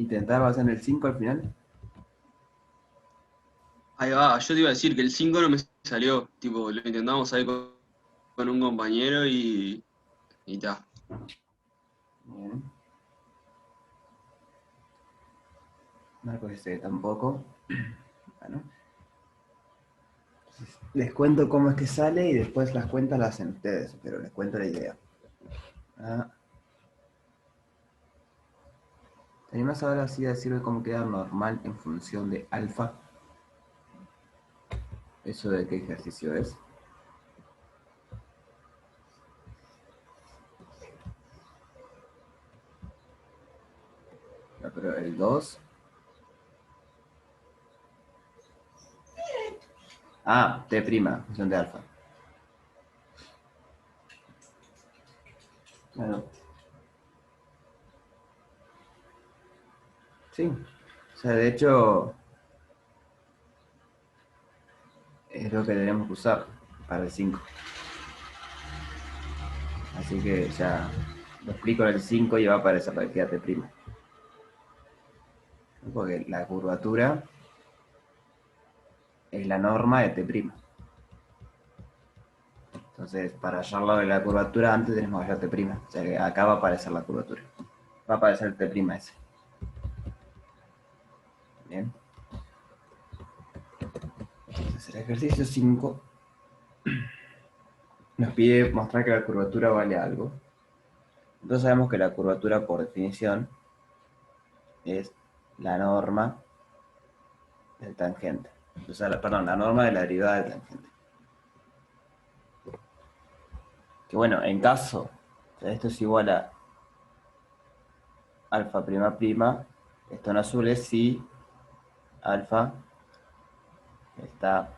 intentar basar en el 5 al final. Ahí va, yo te iba a decir que el 5 no me salió. Tipo, lo intentamos ahí con un compañero y ta. Bien. Marcos dice que tampoco. Bueno. Les cuento cómo es que sale y después las cuentas las hacen ustedes, pero les cuento la idea. Ah, ¿te animás ahora sí a decirme cómo queda normal en función de alfa? ¿Eso de qué ejercicio es? No, pero el 2. Ah, T', función de alfa. Claro. Sí. O sea, de hecho, es lo que tenemos que usar para el 5. Así que ya lo explico en el 5 y va a aparecer para que quede T'. Porque la curvatura es la norma de T'. Entonces, para hallarlo de la curvatura, antes tenemos que hallar T'. O sea que acá va a aparecer la curvatura. Va a aparecer el T' ese. Bien. Entonces, el ejercicio 5 nos pide mostrar que la curvatura vale algo. Entonces sabemos que la curvatura, por definición, es la norma del tangente. O sea, perdón, la norma de la derivada del tangente. Que bueno, en caso, o sea, esto es igual a alfa prima prima, esto en azul es si alfa está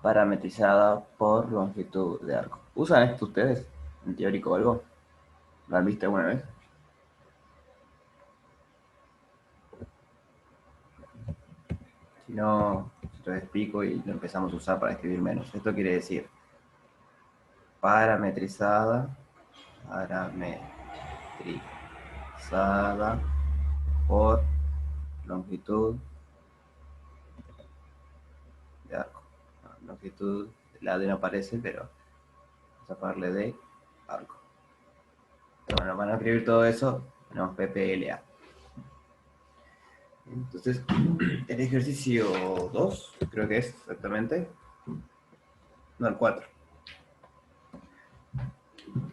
parametrizada por longitud de arco. ¿Usan esto ustedes en teórico o algo? ¿Lo han visto alguna vez? Si no, lo explico y lo empezamos a usar para escribir menos. Esto quiere decir parametrizada, parametrizada por longitud de arco. No, longitud, la D no aparece, pero vamos a ponerle de arco. Pero bueno, para no escribir todo eso, tenemos PPLA. Entonces, el ejercicio 2, creo que es exactamente. No, el 4.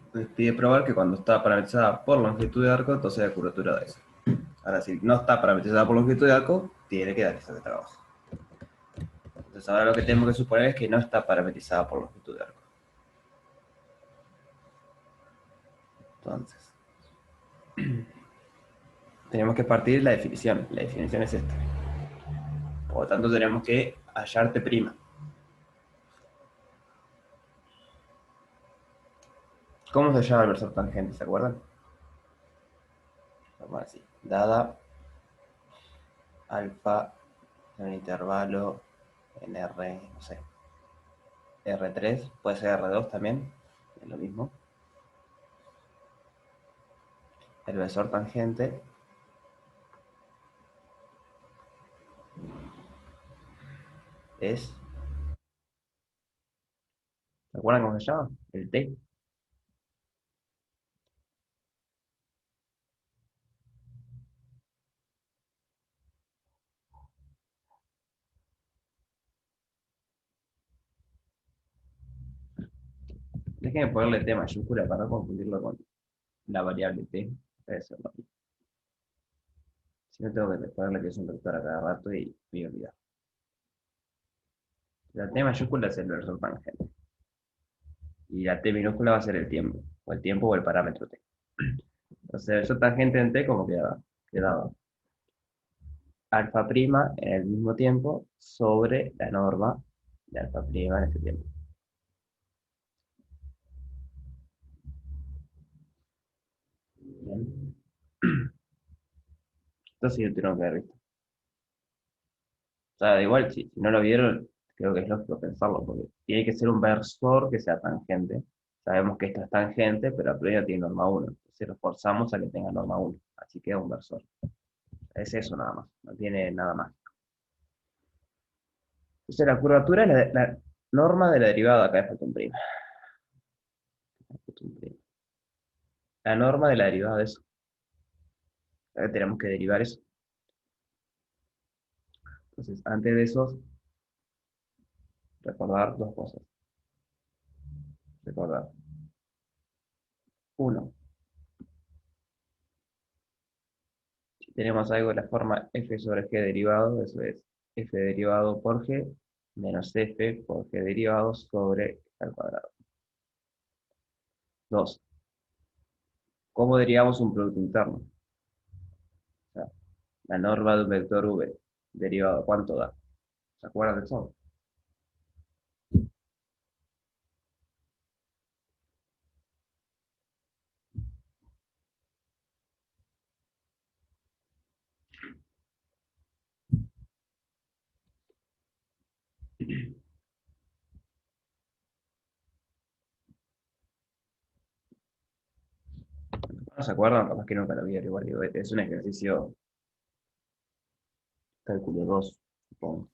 Entonces pide probar que cuando está parametrizada por longitud de arco, entonces la curvatura da eso. Ahora, si no está parametrizada por longitud de arco, tiene que dar eso de trabajo. Entonces ahora lo que tenemos que suponer es que no está parametrizada por longitud de arco. Entonces, tenemos que partir de la definición. La definición es esta. Por lo tanto, tenemos que hallar T'. ¿Cómo se llama el versor tangente? ¿Se acuerdan? Vamos así. Dada alfa en un intervalo en R, no sé, R3, puede ser R2 también, es lo mismo. El versor tangente es, ¿se acuerdan cómo se llama? El T. Déjenme ponerle T mayúscula para no confundirlo con la variable T. Eso es lo mismo. Si no tengo que ponerle que es un vector a cada rato y me voy a olvidar. La T mayúscula es el versor tangente. Y la T minúscula va a ser el tiempo. O el tiempo o el parámetro T. Entonces el versor tangente en T como quedaba alfa prima en el mismo tiempo sobre la norma de alfa prima en ese tiempo. Bien. Entonces yo tengo que haber visto. O sea, igual, si no lo vieron, creo que es lógico pensarlo, porque tiene que ser un versor que sea tangente. O Sabemos que esto es tangente, pero a priori no tiene norma 1. Entonces lo forzamos a que tenga norma 1. Así queda un versor. Es eso nada más. No tiene nada más. Entonces la curvatura es la norma de la derivada. Acá me falta un primo. La norma de la derivada de eso. Acá tenemos que derivar eso. Entonces, antes de eso, recordar dos cosas. Recordar. Uno, si tenemos algo de la forma f sobre g derivado, eso es f derivado por g menos f por g derivado sobre al cuadrado. Dos, ¿cómo derivamos un producto interno? O sea, la norma de un vector v derivado, ¿cuánto da? ¿Se acuerdan de eso? ¿No se acuerdan? Capaz que nunca lo vi igual. Es un ejercicio cálculo 2, supongo.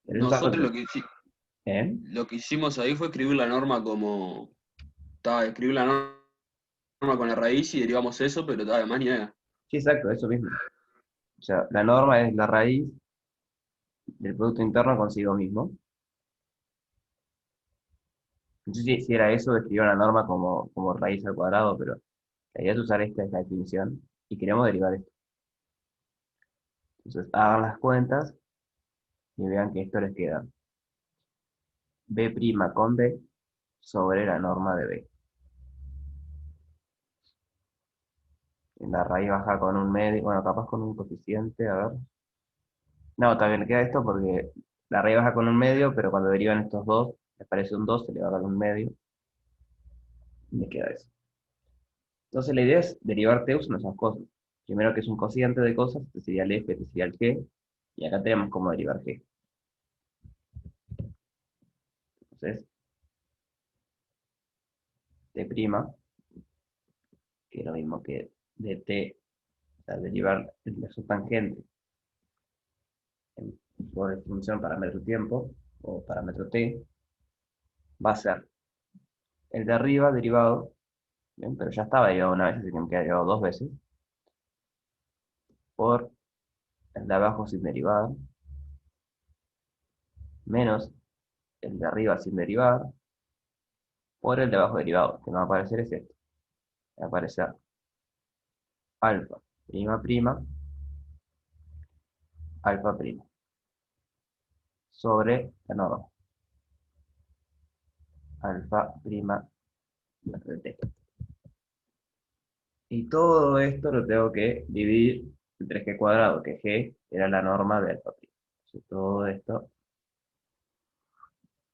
Pero eso está Nosotros resuelto. ¿Eh? lo que hicimos ahí fue escribir la norma como. Escribir la norma con la raíz y derivamos eso, pero además ni idea. Sí, exacto, eso mismo. O sea, la norma es la raíz del producto interno consigo mismo. No sé si era eso, de escribir una norma como raíz al cuadrado, pero la idea es usar esta definición y queremos derivar esto. Entonces, hagan las cuentas y vean que esto les queda b' con b sobre la norma de b. En la raíz baja con un medio, bueno, capaz con un coeficiente, a ver. No, también queda esto porque la raíz baja con un medio, pero cuando derivan estos dos, les parece un 2, se le va a dar un medio, y me queda eso. Entonces la idea es derivar t usando esas cosas. Primero que es un cociente de cosas, este sería el f, este sería el g, y acá tenemos cómo derivar g. Entonces, t', que es lo mismo que dt, o sea, derivar la subtangente por función parámetro tiempo, o parámetro t, va a ser el de arriba derivado, ¿bien? Pero ya estaba derivado una vez, así que me queda derivado dos veces, por el de abajo sin derivada, menos el de arriba sin derivar, por el de abajo derivado, que me va a aparecer es esto. Va a aparecer alfa prima prima, alfa prima, sobre la norma, alfa prima de t. Y todo esto lo tengo que dividir entre g cuadrado, que g era la norma de alfa prima. Entonces, todo esto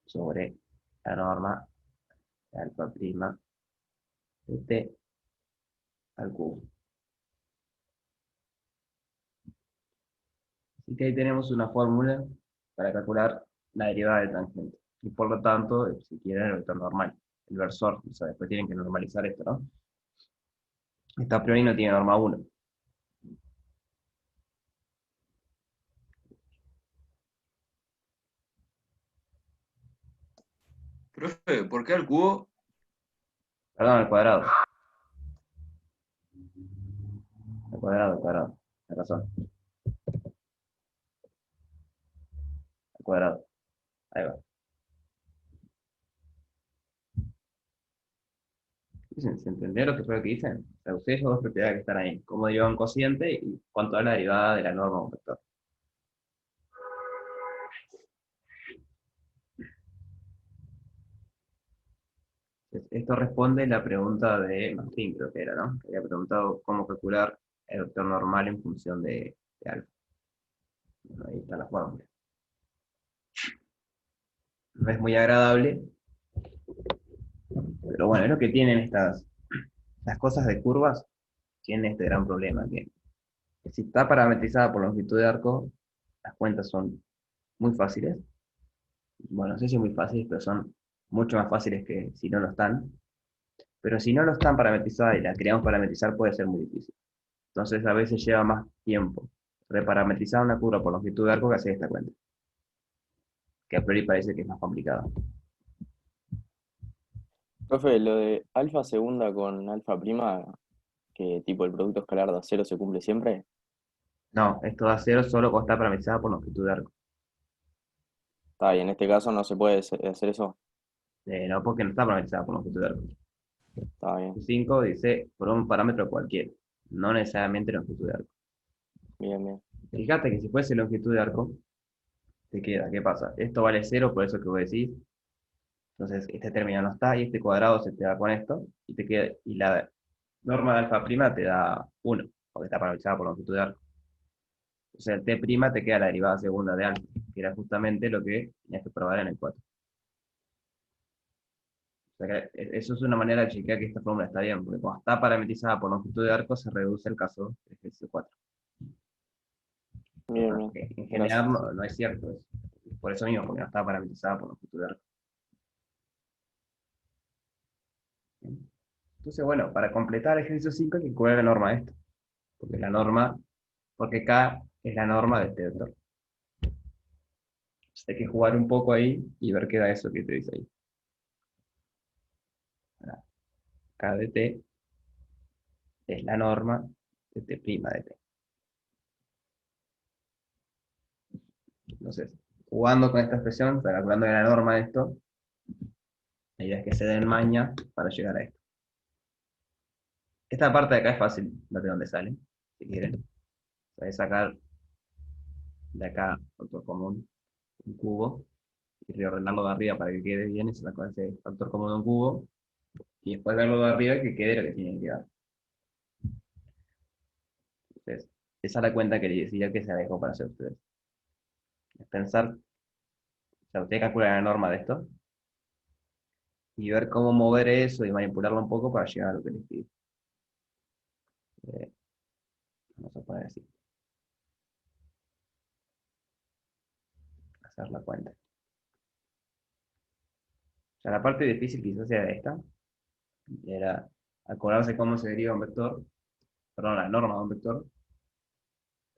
sobre la norma de alfa prima de t al cubo. Así que ahí tenemos una fórmula para calcular la derivada de tangente. Y por lo tanto, si quieren, el vector normal, el versor. O sea, después tienen que normalizar esto, ¿no? Esta a priori no tiene norma 1. Profe, ¿por qué al cubo? Perdón, al cuadrado. Al cuadrado, al cuadrado. Tienes razón. Al cuadrado. Ahí va. ¿Se entendió lo que fue lo que dicen? O sea, ustedes dos propiedades que están ahí. Cómo deriva un cociente y cuánto es la derivada de la norma de un vector. Esto responde a la pregunta de Martín, creo que era, ¿no? Que había preguntado cómo calcular el vector normal en función de alfa. Bueno, ahí está la fórmula. No es muy agradable, pero bueno, es lo que tienen las cosas de curvas, tienen este gran problema, que si está parametrizada por longitud de arco, las cuentas son muy fáciles. Bueno, no sé si muy fáciles, pero son mucho más fáciles que si no lo están. Pero si no lo están parametrizadas y las queríamos parametrizar, puede ser muy difícil. Entonces a veces lleva más tiempo reparametrizar una curva por longitud de arco que hacer esta cuenta, que a priori parece que es más complicado. Profe, lo de alfa segunda con alfa prima, que tipo el producto escalar de acero se cumple siempre, No, esto da cero solo cuando está parametrizada por longitud de arco. está bien, en este caso no se puede hacer eso, No, porque no está parametrizada por longitud de arco. está bien, 5 dice por un parámetro cualquiera, no necesariamente longitud de arco. bien, bien. Fíjate que si fuese longitud de arco, te queda, ¿qué pasa? Esto vale cero, por eso que vos decís. Entonces, este término no está y este cuadrado se te da con esto y te queda, y la norma de alfa prima te da uno, porque está parametrizada por longitud de arco. O sea, el T' te queda la derivada segunda de alfa, que era justamente lo que tenías que probar en el 4. O sea, que eso es una manera de chequear que esta fórmula está bien, porque cuando está parametrizada por longitud de arco se reduce el caso del ejercicio 4. Bien, bien. En general Gracias. no es cierto eso. Por eso mismo, porque no está parametrizada por longitud de arco. Entonces, bueno, para completar el ejercicio 5 hay que cubrir la norma de esto. Porque la norma, porque K es la norma de este vector. Entonces, hay que jugar un poco ahí y ver qué da eso que te dice ahí. K de T es la norma de T' de T. Entonces, jugando con esta expresión, calculando la norma de esto, la idea es que se den maña para llegar a esto. Esta parte de acá es fácil, no de dónde sale, si quieren. Podés sacar de acá factor común, un cubo, y reordenarlo de arriba para que quede bien, y sacar ese factor común de un cubo, y después verlo de arriba que quede lo que tiene que quedar. Entonces, esa es la cuenta que les decía que se dejó para hacer ustedes. Es pensar, o sea, ustedes calculan la norma de esto, y ver cómo mover eso y manipularlo un poco para llegar a lo que les pido. Eh, Vamos a poner así, hacer la cuenta. O sea, la parte difícil quizás sea esta, era acordarse cómo se deriva un vector, perdón, la norma de un vector,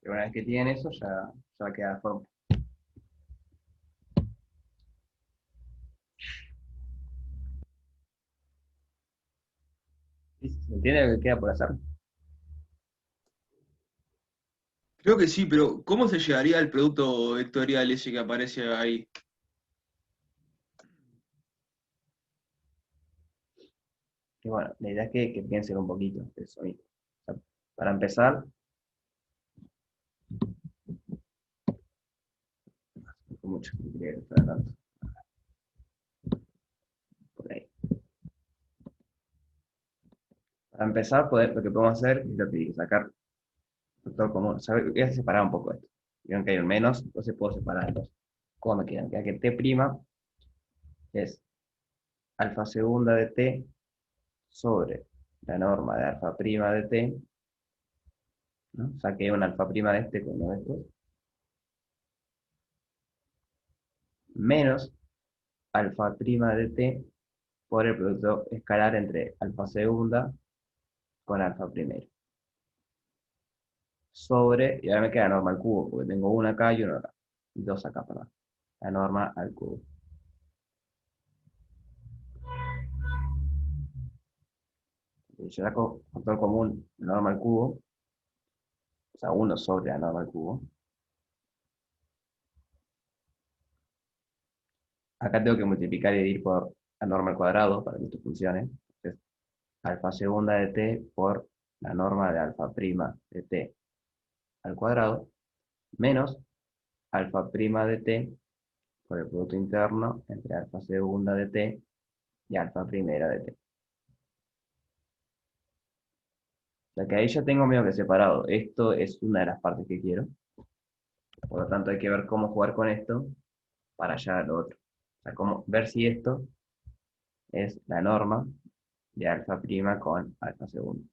y una vez que tienen eso, ya queda la forma. ¿Sí? ¿Se entiende lo que queda por hacer? Creo que sí, pero ¿cómo se llegaría al producto vectorial ese que aparece ahí? Y bueno, la idea es que piensen un poquito de eso mismo. O sea, para empezar, con mucho que quería que fuera tanto, por ahí. Para empezar, lo que podemos hacer es lo que dije, sacar factor común. O sea, voy a separar un poco esto. Vieron que hay un menos, entonces puedo separarlos. ¿Cómo me quedan? Queda que T' es alfa segunda de T sobre la norma de alfa prima de T, ¿no? Saqué un alfa prima de este con uno de estos, menos alfa prima de T por el producto escalar entre alfa segunda con alfa primero. Sobre, y ahora me queda la norma al cubo, porque tengo una acá y una acá. Dos acá, perdón. La norma al cubo. Y yo saco factor común, la norma al cubo, o sea, 1 sobre la norma al cubo. Acá tengo que multiplicar y dividir por la norma al cuadrado para que esto funcione. Entonces, alfa segunda de t por la norma de alfa prima de t al cuadrado, menos alfa prima de t por el producto interno entre alfa segunda de t y alfa primera de t. O sea que ahí ya tengo medio que separado. Esto es una de las partes que quiero. Por lo tanto, hay que ver cómo jugar con esto para llegar a lo otro. O sea, cómo, ver si esto es la norma de alfa prima con alfa segunda.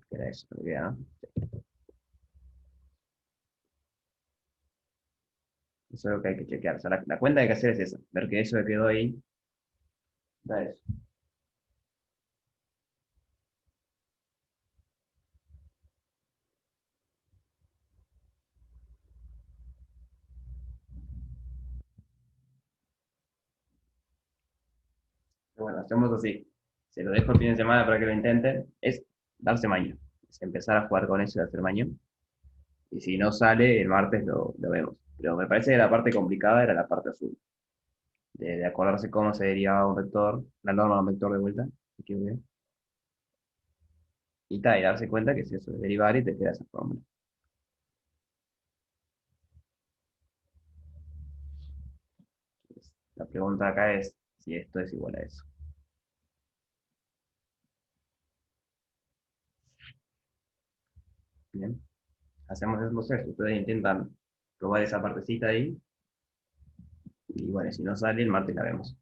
Que era eso, lo que queda, ¿no? Eso es lo que hay que chequear. O sea, la cuenta que hay que hacer es esa. Ver que eso que quedó ahí da eso. Bueno, hacemos así. Se lo dejo el fin de semana para que lo intenten. Es darse maña. Es empezar a jugar con eso y hacer maña. Y si no sale, el martes lo vemos. Pero me parece que la parte complicada era la parte azul. De acordarse cómo se derivaba un vector, la norma de un vector de vuelta. Me equivoqué. Y tal, y darse cuenta que es eso, es derivar y te queda esa fórmula. Entonces, la pregunta acá es si esto es igual a eso. Bien, hacemos el proceso. Ustedes intentan probar esa partecita ahí. Y bueno, si no sale, el martes la vemos.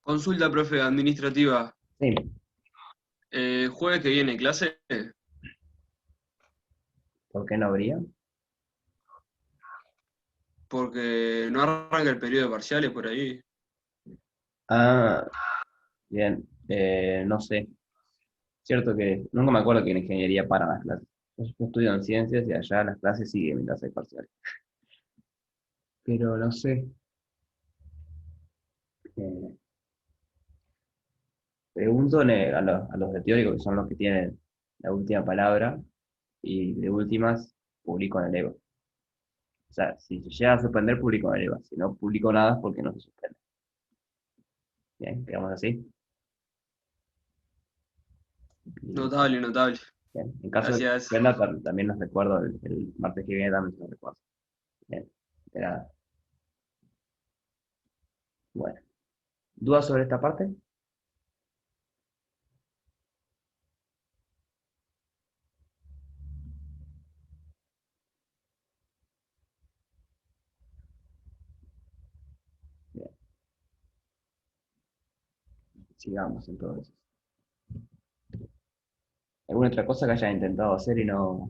Consulta, profe, administrativa. Sí, Jueves que viene, clase, ¿por qué no habría? porque no arranca el periodo de parciales por ahí. Ah, bien, no sé. Cierto que nunca me acuerdo que en ingeniería paran las clases. Yo estudio en ciencias y allá las clases siguen mientras hay parciales. Pero no sé. eh, Pregunto a los de teórico, que son los que tienen la última palabra, y de últimas publico en el EVA. O sea, si se llega a suspender, publico en el EVA. Si no publico nada es porque no se suspende. Bien, quedamos así. Y, Notable, notable. bien, en caso de que se Gracias. suspenda, también los recuerdo, el martes que viene también se los recuerdo. Bien, de nada. Bueno, ¿dudas sobre esta parte? Bien, sigamos entonces. ¿Alguna otra cosa que hayan intentado hacer y no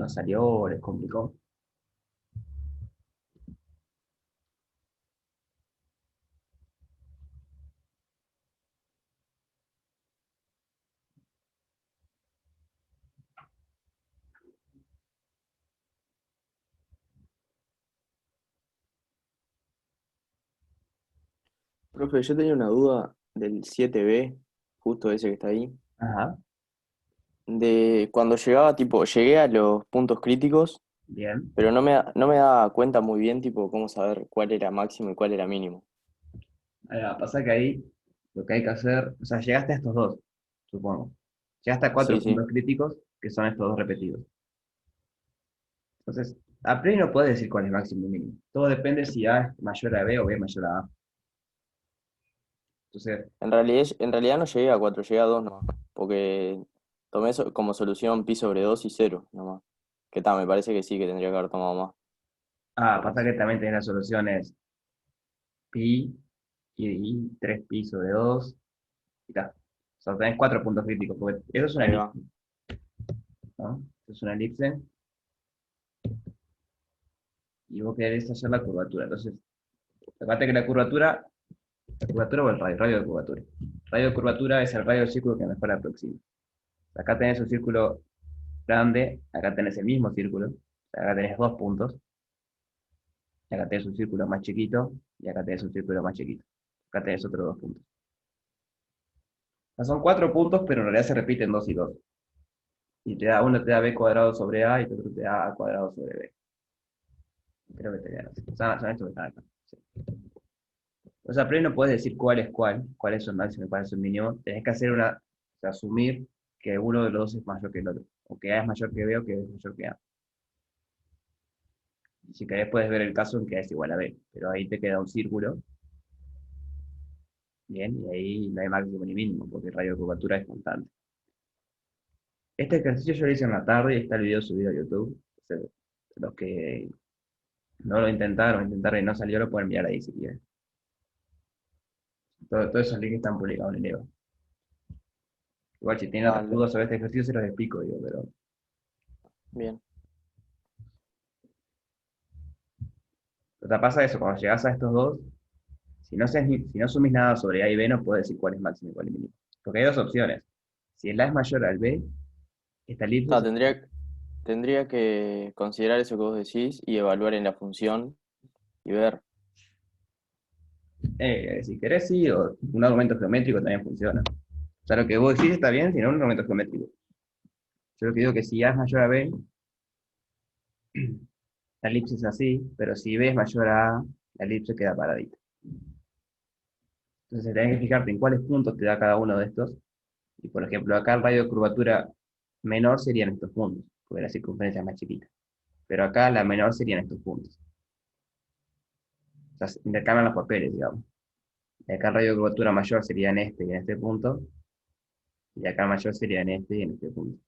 salió o les complicó? Profe, yo tenía una duda del 7B, justo ese que está ahí, Ajá, de cuando llegaba, tipo, llegué a los puntos críticos, bien. pero no me daba cuenta muy bien, tipo, cómo saber cuál era máximo y cuál era mínimo. Ahora, pasa que ahí lo que hay que hacer, o sea, llegaste a estos dos, supongo. Llegaste a Sí, 4 puntos sí. críticos, que son estos dos repetidos. Entonces, a priori no puedes decir cuál es máximo y mínimo. Todo depende si A es mayor a B o B es mayor a A. Entonces, En realidad no llegué a 4, llegué a 2 nomás, porque tomé eso como solución pi sobre 2 y cero nomás. Que tal, me parece que sí, que tendría que haber tomado más. pasa que también tenés las soluciones pi y 3pi sobre 2 y tal. O sea, tenés 4 puntos críticos, porque eso es una Ahí elipse, va. ¿no? Eso es una elipse y vos querés hacer la curvatura. Entonces, fíjate que la curvatura o el radio de curvatura. El radio de curvatura es el radio del círculo que mejor aproxima. Acá tenés un círculo grande, acá tenés el mismo círculo, o sea, acá tenés 2 puntos, y acá tenés un círculo más chiquito, y acá tenés un círculo más chiquito. Acá tenés otros 2 puntos. O sea, son 4 puntos, pero en realidad se repiten 2 y 2. Y uno te da b cuadrado sobre a y el otro te da a cuadrado sobre b. Creo que te quedan así. Son estos que están acá. Sí. O sea, primero no puedes decir cuál es cuál es el máximo y cuál es el mínimo. Tenés que o sea, asumir que uno de los dos es mayor que el otro. O que A es mayor que B o que B es mayor que A. Si querés puedes ver el caso en que A es igual a B, pero ahí te queda un círculo, bien, y ahí no hay máximo ni mínimo, porque el radio de curvatura es constante. Este ejercicio yo lo hice en la tarde y está el video subido a YouTube. O sea, los que no lo intentaron y no salió, lo pueden mirar ahí si quieren. Todos esos links están publicados en el EVA. Igual si tienen otras Dale, dudas sobre este ejercicio se los explico, digo, pero bien. o sea, pasa eso, cuando llegas a estos dos, si no sumís nada sobre A y B, no puedes decir cuál es máximo y cuál es mínimo. Porque hay dos opciones. Si el A es mayor al B, esta elipse Ta, tendría que considerar eso que vos decís y evaluar en la función y ver. Si querés, sí, o un argumento geométrico también funciona. O sea, lo que vos decís está bien, si no un argumento geométrico. Yo lo que digo que si A es mayor a B, la elipse es así, pero si B es mayor a A, la elipse queda paradita. Entonces tenés que fijarte en cuáles puntos te da cada uno de estos. Y por ejemplo, acá el radio de curvatura menor serían estos puntos, porque la circunferencia es más chiquita. Pero acá la menor serían estos puntos. O sea, se intercambian los papeles, digamos. Y acá el radio de curvatura mayor sería en este y en este punto. Y acá el mayor sería en este y en este punto.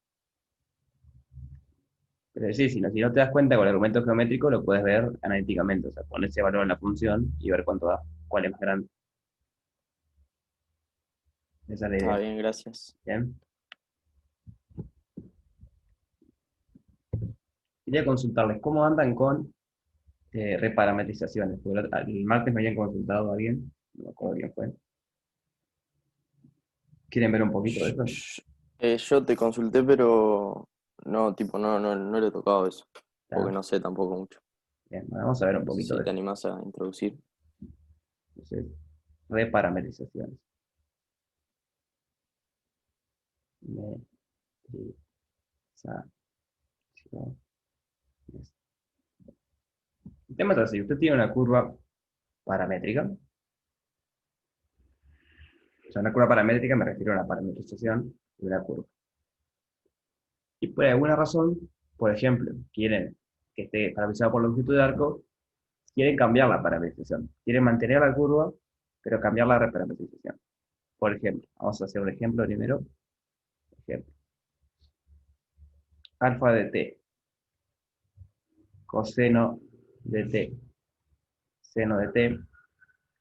Pero sí, si no te das cuenta con el argumento geométrico, lo puedes ver analíticamente. O sea, poner ese valor en la función y ver cuánto da, cuál es más grande. Esa es la Está idea. bien, gracias. Bien. Quería consultarles cómo andan con reparametrizaciones. Porque el martes me habían consultado a alguien, no me acuerdo quién fue. ¿Quieren ver un poquito de eso? Yo te consulté, pero no, tipo, no le he tocado eso, Ya, porque no sé tampoco mucho. bien, bueno, vamos a ver un No sé poquito si de te eso. animás a introducir. Entonces, reparametrizaciones. Metrizaciones. El tema es así, usted tiene una curva paramétrica. O sea, una curva paramétrica me refiero a una parametrización de una curva. Y por alguna razón, por ejemplo, quieren que esté parametrizado por longitud de arco, quieren cambiar la parametrización. Quieren mantener la curva, pero cambiar la reparametrización. Por ejemplo, vamos a hacer un ejemplo primero. Ejemplo. Alfa de t, coseno de t, seno de t.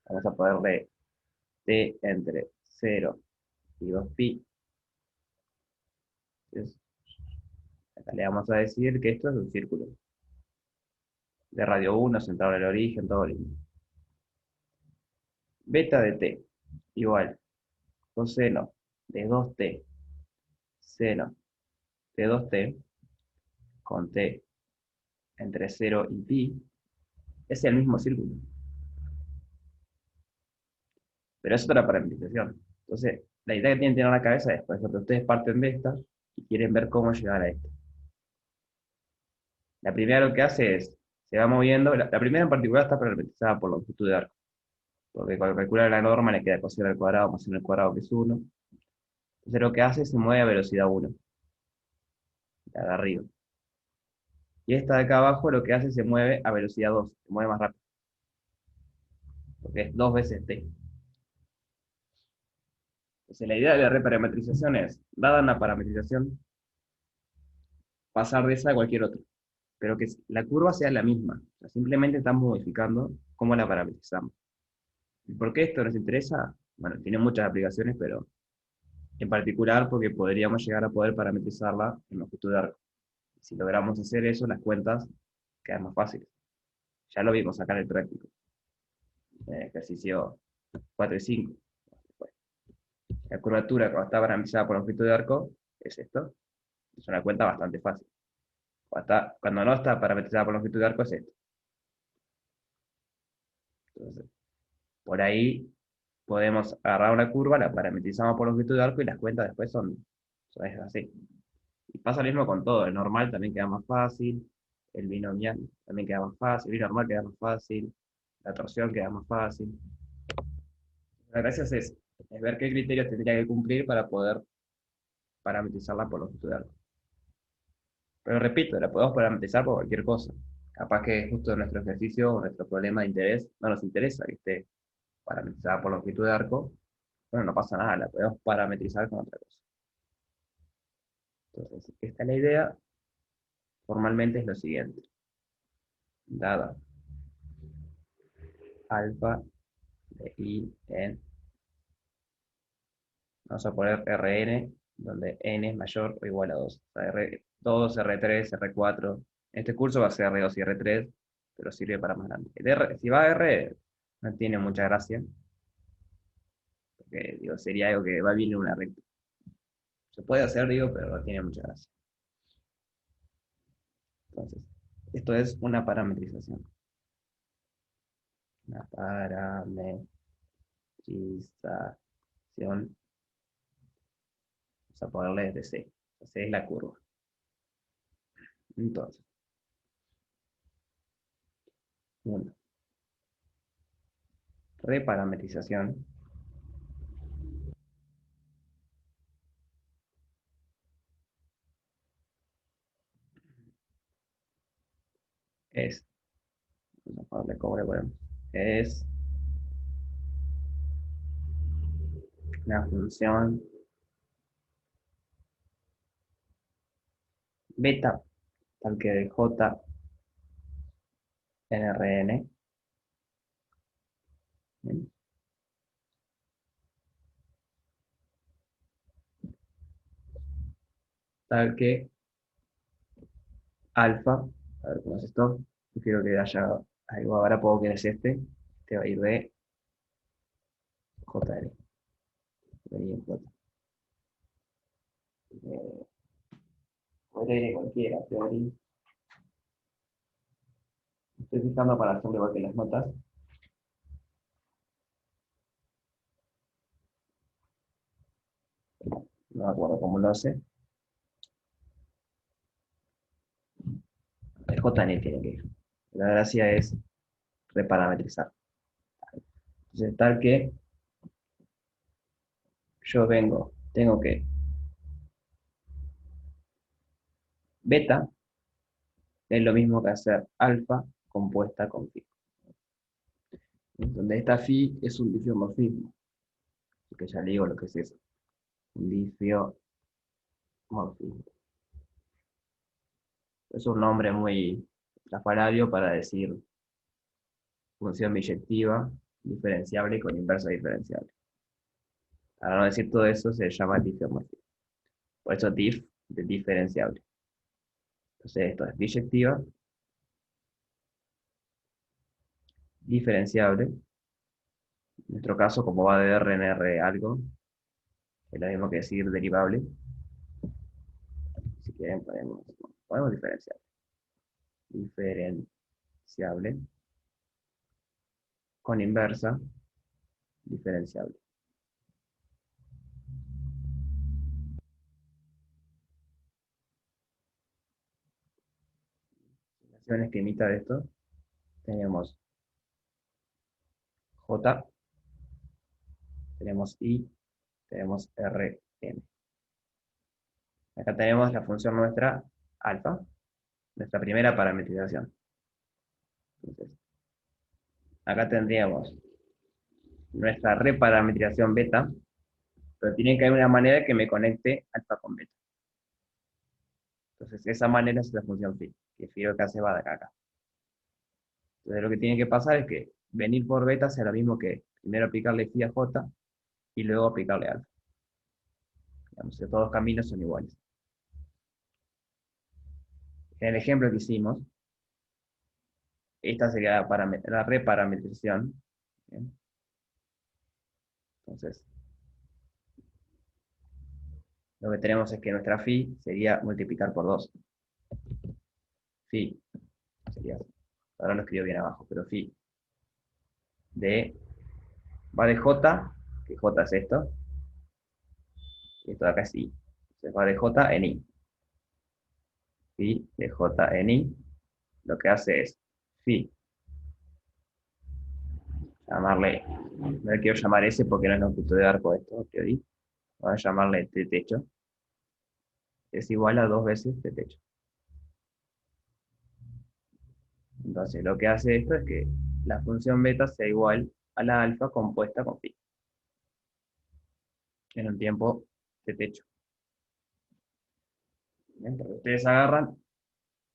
Vamos a ponerle t entre 0 y 2pi. Entonces, acá le vamos a decir que esto es un círculo de radio 1, centrado en el origen, todo lindo. Beta de t igual coseno de 2t seno de 2t con t entre 0 y pi es el mismo círculo, pero es otra parametrización. Entonces, la idea que tienen que tener en la cabeza es, por ejemplo, ustedes parten de esta y quieren ver cómo llegar a esta. La primera lo que hace es, se va moviendo, la primera en particular está parametrizada por longitud de arco, porque cuando calcula la norma le queda coseno al cuadrado más seno al cuadrado que es 1. Entonces lo que hace es se mueve a velocidad 1, la de arriba. Y esta de acá abajo lo que hace es se mueve a velocidad 2, se mueve más rápido, porque es 2 veces t. Entonces la idea de la reparametrización es, dada una parametrización, pasar de esa a cualquier otra, pero que la curva sea la misma. O sea, simplemente estamos modificando cómo la parametrizamos. ¿Y por qué esto nos interesa? Bueno, tiene muchas aplicaciones, pero en particular porque podríamos llegar a poder parametrizarla en longitud de arco. Si logramos hacer eso, las cuentas quedan más fáciles. Ya lo vimos acá en el práctico. Ejercicio 4 y 5. La curvatura cuando está parametrizada por longitud de arco es esto. Es una cuenta bastante fácil. Cuando no está parametrizada por longitud de arco es esto. Entonces, por ahí podemos agarrar una curva, la parametrizamos por longitud de arco y las cuentas después son así. Y pasa lo mismo con todo. El normal también queda más fácil. El binomial también queda más fácil. El binormal queda más fácil. La torsión queda más fácil. La gracia es ver qué criterios tendría que cumplir para poder parametrizarla por longitud de arco. Pero repito, la podemos parametrizar por cualquier cosa. Capaz que justo nuestro ejercicio o nuestro problema de interés no nos interesa que esté parametrizada por longitud de arco. Bueno, no pasa nada, la podemos parametrizar con otra cosa. Entonces, esta es la idea. Formalmente es lo siguiente. Dada alfa de i en, vamos a poner Rn, donde n es mayor o igual a 2. O sea, R2, R3, R4. En este curso va a ser R2 y R3, pero sirve para más grande. Si va a R, no tiene mucha gracia, porque digo, sería algo que va bien en una recta. Se puede hacer, digo, pero no tiene mucha gracia. Entonces, esto es una parametrización. Una parametrización. Vamos a ponerle de C. C es la curva. Entonces, 1. Reparametrización es, vamos a ponerle cobre, bueno, es la función beta tal que de J en Rn, ¿bien? Tal que alfa, a ver cómo es esto, quiero que haya algo, ahora puedo que es este va a ir de Jn, de J. Podría ir de cualquiera, teoría. Estoy fijando para hacerle igual que las notas. No me acuerdo cómo lo hace. El Jn tiene que ir. La gracia es reparametrizar. Entonces, tal que yo tengo que beta es lo mismo que hacer alfa compuesta con phi. Donde esta phi es un difiomorfismo. Que ya le digo lo que es eso. Un difiomorfismo. Es un nombre muy trafalario para decir función biyectiva, diferenciable con inversa diferenciable. Para no decir todo eso, se llama difiomorfismo. Por eso dif de diferenciable. Entonces esto es biyectiva, diferenciable. En nuestro caso, como va de R en R algo, es lo mismo que decir derivable. Si quieren, podemos diferenciar. Diferenciable con inversa, diferenciable. Un esquemita de esto, tenemos J, tenemos I, tenemos Rn. Acá tenemos la función nuestra alfa, nuestra primera parametrización. Entonces, acá tendríamos nuestra reparametrización beta, pero tiene que haber una manera que me conecte alfa con beta. Entonces, esa manera es la función phi, que phi lo que hace va de acá. Entonces, lo que tiene que pasar es que venir por beta sea lo mismo que primero aplicarle phi a j y luego aplicarle alfa. Digamos, que todos los caminos son iguales. En el ejemplo que hicimos, esta sería la reparametrización. ¿Bien? Entonces, lo que tenemos es que nuestra phi sería multiplicar por 2. Phi sería, ahora lo escribo bien abajo, pero phi de, va de j, que j es esto, y esto de acá es i. Entonces va de j en i. Phi de j en i, lo que hace es phi, llamarle, no le quiero llamar S porque no es longitud de arco esto, teoría. Vamos a llamarle t techo. Es igual a 2 veces t techo. Entonces lo que hace esto es que la función beta sea igual a la alfa compuesta con phi. En un tiempo t techo. Entonces ustedes agarran,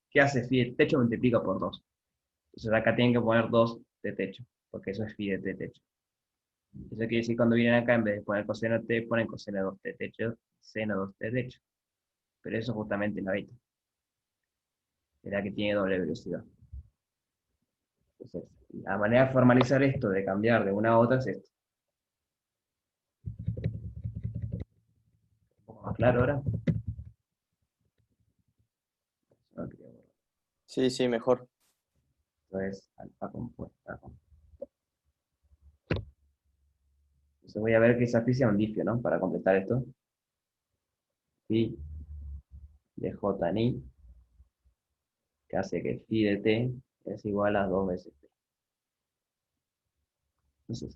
¿qué hace phi de techo? Multiplica por 2. Entonces acá tienen que poner 2 de techo, porque eso es phi de t techo. Eso quiere decir cuando vienen acá, en vez de poner coseno t, ponen coseno 2 t techo, seno 2 t techo. Pero eso justamente es la beta. Es la que tiene doble velocidad. Entonces, la manera de formalizar esto, de cambiar de una a otra, es esto. ¿Un poco más claro ahora? No creo. Sí, sí, mejor. Esto es alfa compuesta. Entonces voy a ver que esa phi sea un difio, ¿no? Para completar esto. Phi de j en i, que hace que phi de t es igual a 2 veces t. Entonces,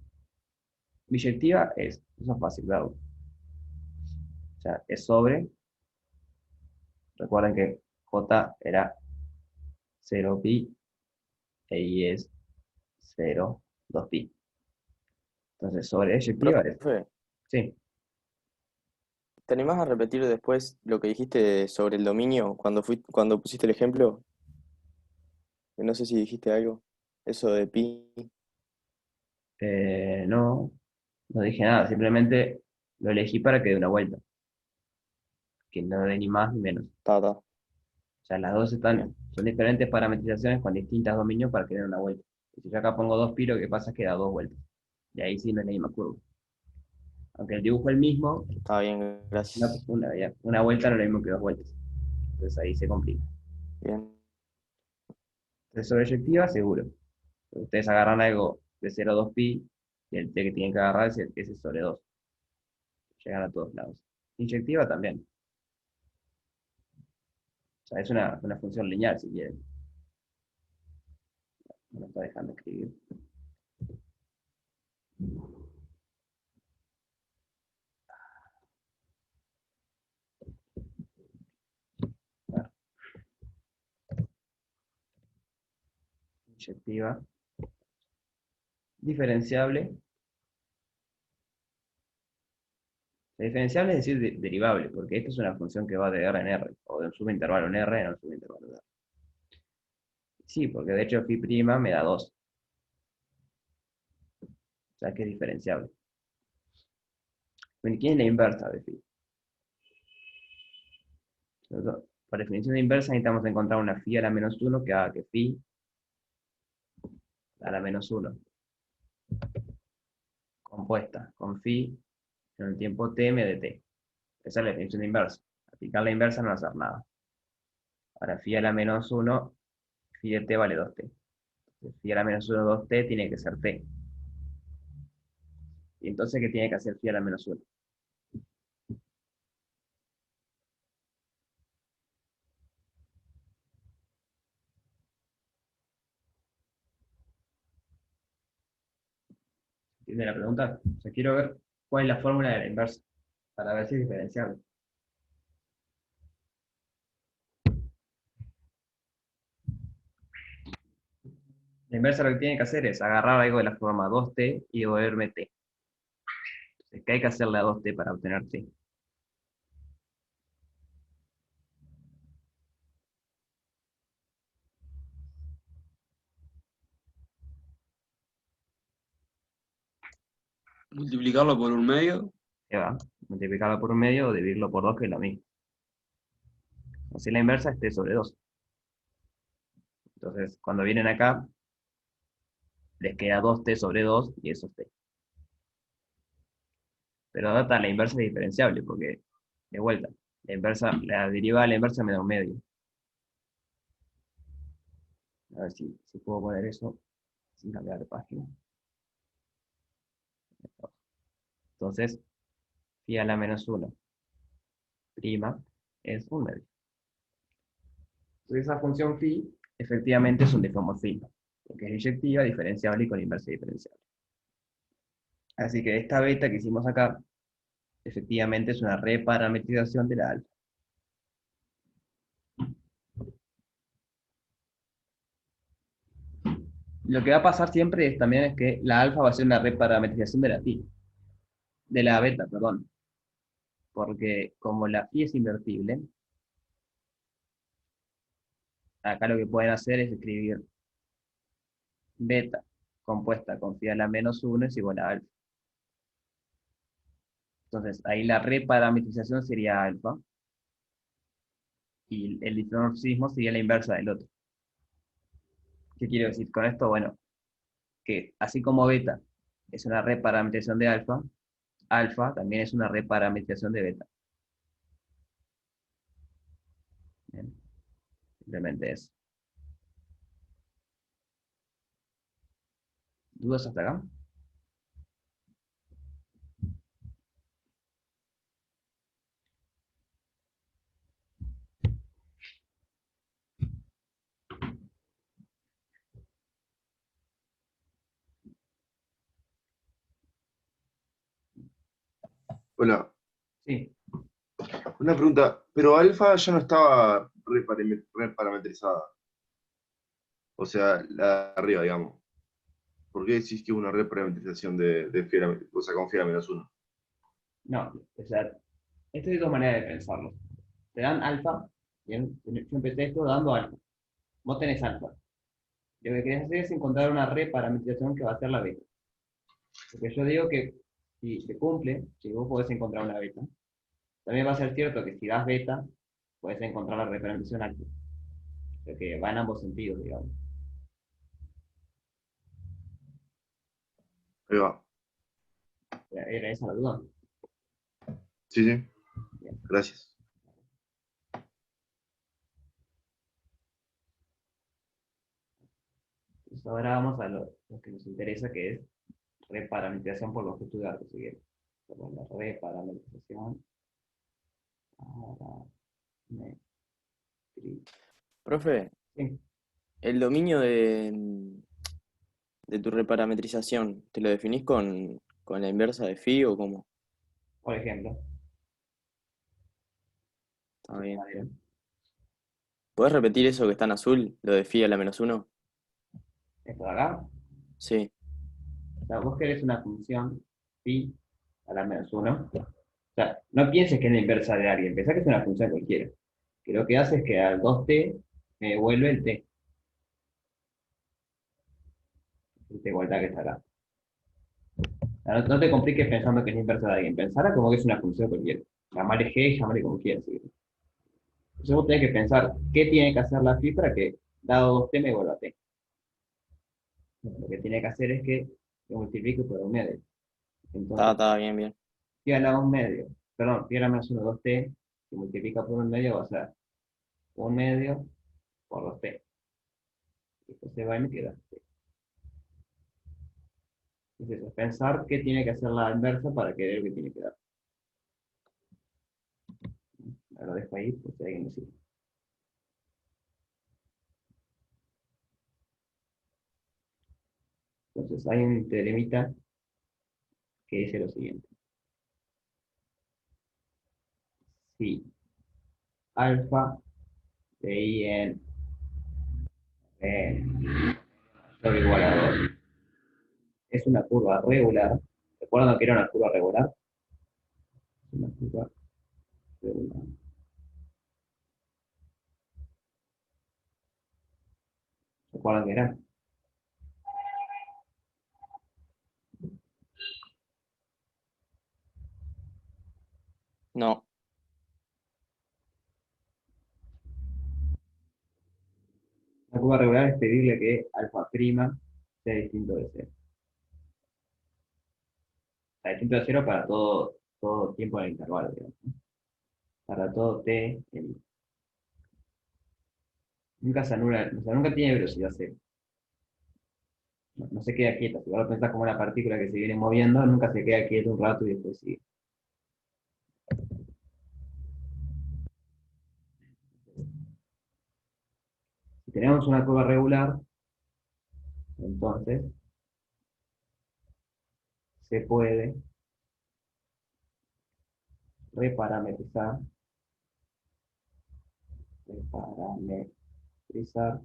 biyectiva es, eso es fácil, ¿verdad? O sea, es sobre, recuerden que j era 0 pi e i es 0, 2 pi. Entonces, sobre biyectiva es, Profe, sí, ¿te animás a repetir después lo que dijiste sobre el dominio cuando pusiste el ejemplo? Que no sé si dijiste algo. Eso de pi. no, no dije nada, simplemente lo elegí para que dé una vuelta, que no dé ni más ni menos. Ta. O sea, las dos Bien, son diferentes parametrizaciones con distintas dominios para que den una vuelta. Y si yo acá pongo 2 pi, lo que pasa es que da dos vueltas. Y ahí sí no es la misma curva. Aunque el dibujo es el mismo, está bien, gracias. una vuelta no es lo mismo que dos vueltas. Entonces ahí se complica. Bien, Entonces, sobre eyectiva, seguro. Ustedes agarran algo de 0 a 2 pi, y el t que tienen que agarrar es ese sobre 2. Llegan a todos lados. Inyectiva también. O sea, es una función lineal, si quieren. No me está dejando escribir. Bueno, inyectiva. Diferenciable. La diferenciable es decir derivable, porque esta es una función que va de R en R, o de un subintervalo en R en un subintervalo en R. Sí, porque de hecho phi' me da 2. O sea que es diferenciable. Bueno, ¿quién es la inversa de phi? Para definición de inversa necesitamos encontrar una phi a la menos 1 que haga que phi a la menos 1 compuesta con phi en el tiempo t me de t. Esa es la definición de inversa. Aplicar la inversa no va a hacer nada. Ahora phi a la menos 1, phi de t vale 2t. Entonces, phi a la menos 1, 2t tiene que ser t. Y entonces, ¿qué tiene que hacer phi a la menos 1? ¿Entiende la pregunta? O sea, quiero ver cuál es la fórmula de la inversa, para ver si es diferenciable. La inversa lo que tiene que hacer es agarrar algo de la forma 2t y devolverme t. Entonces, ¿qué hay que hacerle a 2t para obtener t? Multiplicarlo por un medio. ¿Qué va? Multiplicarlo por un medio o dividirlo por 2, que es lo mismo. O si la inversa es t sobre 2. Entonces, cuando vienen acá, les queda 2t sobre 2 y eso es t. Pero data la inversa es diferenciable, porque, de vuelta, la derivada de la inversa me da un medio. A ver si puedo poner eso sin cambiar de página. Entonces, phi a la menos 1 prima es un medio. Entonces, esa función phi efectivamente es un difomorfismo, porque es inyectiva, diferenciable y con inversa diferenciable. Así que esta beta que hicimos acá, efectivamente es una reparametrización de la alfa. Lo que va a pasar siempre también es que la alfa va a ser una reparametrización de la phi, de la beta, perdón. Porque como la phi es invertible, acá lo que pueden hacer es escribir beta compuesta con phi a la menos 1 es igual a alfa. Entonces, ahí la reparametrización sería alfa, y el diframorfismo sería la inversa del otro. ¿Qué quiero decir con esto? Bueno, que así como beta es una reparametrización de alfa, alfa también es una reparametrización de beta. Bien, simplemente eso. ¿Dudas hasta acá? Hola, Sí, una pregunta, pero alfa ya no estaba reparametrizada, o sea, la de arriba, digamos. ¿Por qué decís que hubo una reparametrización de fiera, o sea, con fiera -1? no, o sea, esto hay dos maneras de pensarlo. Te dan alfa, bien, yo empecé esto dando alfa. Vos tenés alfa. Lo que querés hacer es encontrar una reparametrización que va a ser la beta. Porque yo digo que si se cumple, si vos podés encontrar una beta, también va a ser cierto que si das beta, puedes encontrar la reparametrización alfa. O sea que va en ambos sentidos, digamos. Ahí va. Era esa la duda. Sí, sí, Bien. gracias. Entonces ahora vamos a lo que nos interesa, que es reparametrización por longitud de arco, si quieres. Perdón, la reparametrización. Parametri- Profe, Sí, el dominio de tu reparametrización, ¿te lo definís con la inversa de phi o cómo? por ejemplo, Está de esta bien. manera. ¿Podés repetir eso que está en azul, lo de phi a la -1? Esto de acá, Sí. o sea, vos querés una función pi a la menos uno. O sea, no pienses que es la inversa de alguien, pensá que es una función cualquiera. Que lo que hace es que al 2t me devuelve el t. El t igualdad que está acá. O sea, no te compliques pensando que es la inversa de alguien. Pensala como que es una función cualquiera. Llamarle g, llamarle como quieras. ¿Sí? Entonces vos tenés que pensar qué tiene que hacer la phi para que dado 2t me devuelva t. Lo que tiene que hacer es que lo multiplique por un medio. Entonces, Está bien, bien. pi a la 1 medio, perdón, pi a la menos 1, 2t, si multiplica por un medio va a ser un medio por 2t. Y esto se va y me queda t. Entonces, eso, pensar qué tiene que hacer la inversa para que dé lo que tiene que dar. Lo dejo ahí, pues si alguien me sigue. Entonces, hay un teoremita que dice lo siguiente. Si alfa de i en mayor o igual a 2 es una curva regular, ¿recuerdan que era una curva regular? Es una curva regular. ¿Recuerdan que era? No, Una curva regular es pedirle que alfa prima sea distinto de cero. O sea, distinto de cero para todo tiempo en el intervalo, digamos. Para todo t, nunca se anula, o sea, nunca tiene velocidad cero. No se queda quieta. Si vos lo pensás como una partícula que se viene moviendo, nunca se queda quieta un rato y después sigue. Si tenemos una curva regular, entonces se puede reparametrizar, reparametrizar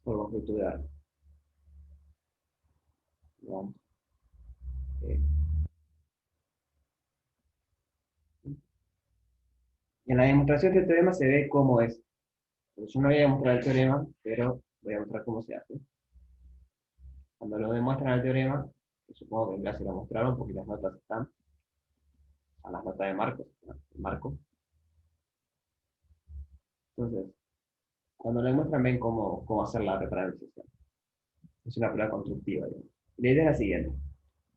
por longitud de arco. Digamos, eh, y en la demostración del teorema se ve cómo es. Pues yo no voy a demostrar el teorema, pero voy a mostrar cómo se hace. Cuando lo demuestran el teorema, que supongo que en clase lo mostraron porque las notas están a las notas de Marcos, ¿no? Marco. Entonces, cuando lo demuestran ven cómo hacer la reparametrización. Es una prueba constructiva. Digamos. La idea es la siguiente.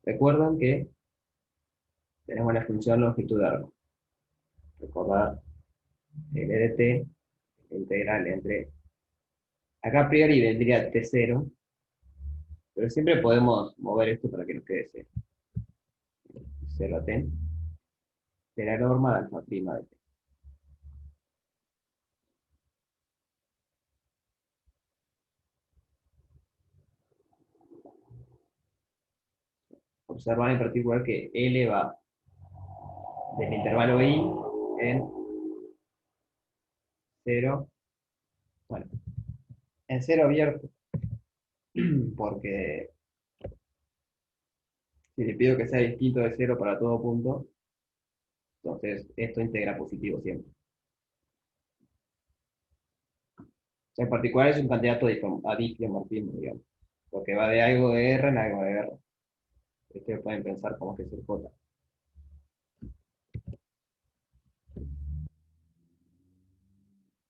Recuerdan que tenemos la función longitud de arco. Recordar el EDT, integral entre... Acá a priori vendría T0, pero siempre podemos mover esto para que nos quede 0. 0 a T, de la norma de alfa prima de T. Observar en particular que L va del intervalo I en 0, bueno, en 0 abierto, porque si le pido que sea distinto de 0 para todo punto, entonces esto integra positivo siempre. O sea, en particular es un candidato a diffeomorfismo, digamos, porque va de algo de R en algo de R. Ustedes pueden pensar cómo es que es el J.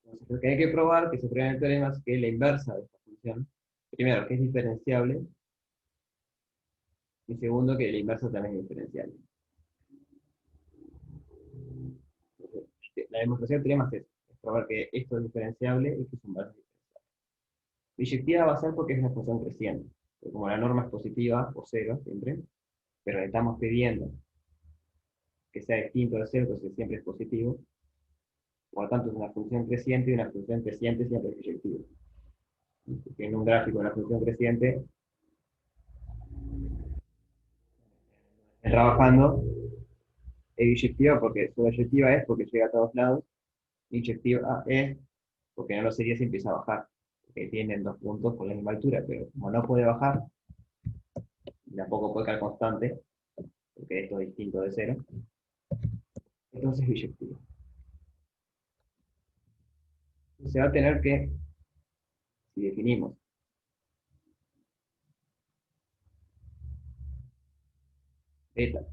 Entonces, lo que hay que probar, que se prueba en el teorema, es que la inversa de esta función, primero, que es diferenciable, y segundo, que la inversa también es diferenciable. La demostración del teorema es probar que esto es diferenciable y que su inversa es diferenciable. Biyectiva va a ser porque es una función creciente. Porque como la norma es positiva, o cero siempre, pero le estamos pidiendo que sea distinto de cero, entonces siempre es positivo. Por lo tanto, es una función creciente y una función creciente siempre es biyectiva. En un gráfico de una función creciente, trabajando, es biyectiva porque su biyectiva es porque llega a todos lados, inyectiva es porque no lo sería si empieza a bajar, porque tienen dos puntos con la misma altura, pero como no puede bajar, y tampoco puede caer constante, porque esto es distinto de cero, entonces es biyectiva. Se va a tener que, si definimos beta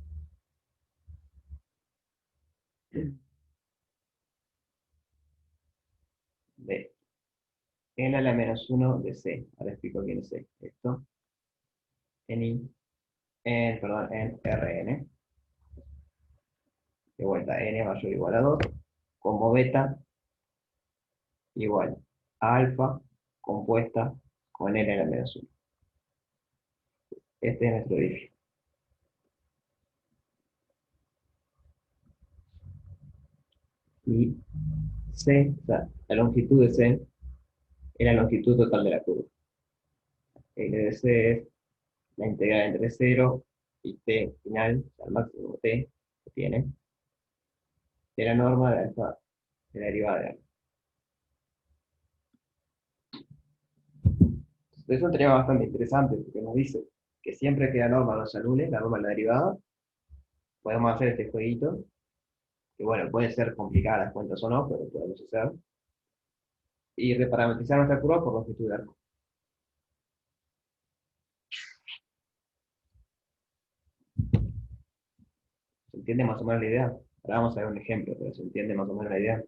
de n a la menos 1 de c, ahora explico quién es c, esto, en Rn, de vuelta n mayor o igual a 2, como beta igual a alfa compuesta con n a la menos 1. Este es nuestro origen. Y C, o sea, la longitud de C es la longitud total de la curva. L de C es la integral entre 0 y t final, o sea, el máximo t que tiene, de la norma de la derivada de alfa. Entonces es un teorema bastante interesante porque nos dice que siempre que la norma no se anule, la norma de la derivada, podemos hacer este jueguito, que bueno, puede ser complicada las cuentas o no, pero podemos hacer, y reparametrizar nuestra curva por longitud de arco. ¿Se entiende más o menos la idea? Ahora vamos a ver un ejemplo, pero se entiende más o menos la idea.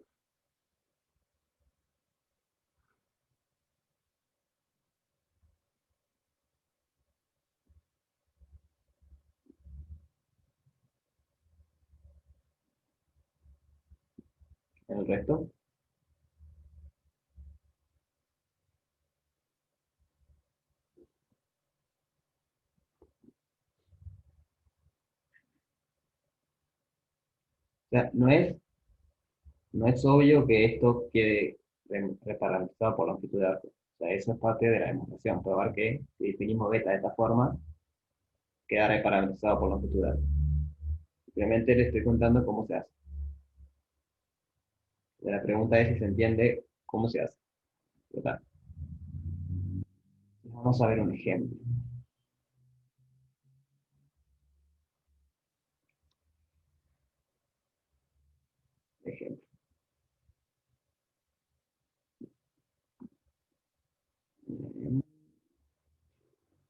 En el resto. O sea, no es obvio que esto quede reparametrizado por longitud de arco. O sea, eso es parte de la demostración, probar que si definimos beta de esta forma, queda reparametrizado por longitud de arco. Simplemente le estoy contando cómo se hace. La pregunta es si se entiende cómo se hace. ¿Verdad? Vamos a ver un ejemplo. Ejemplo.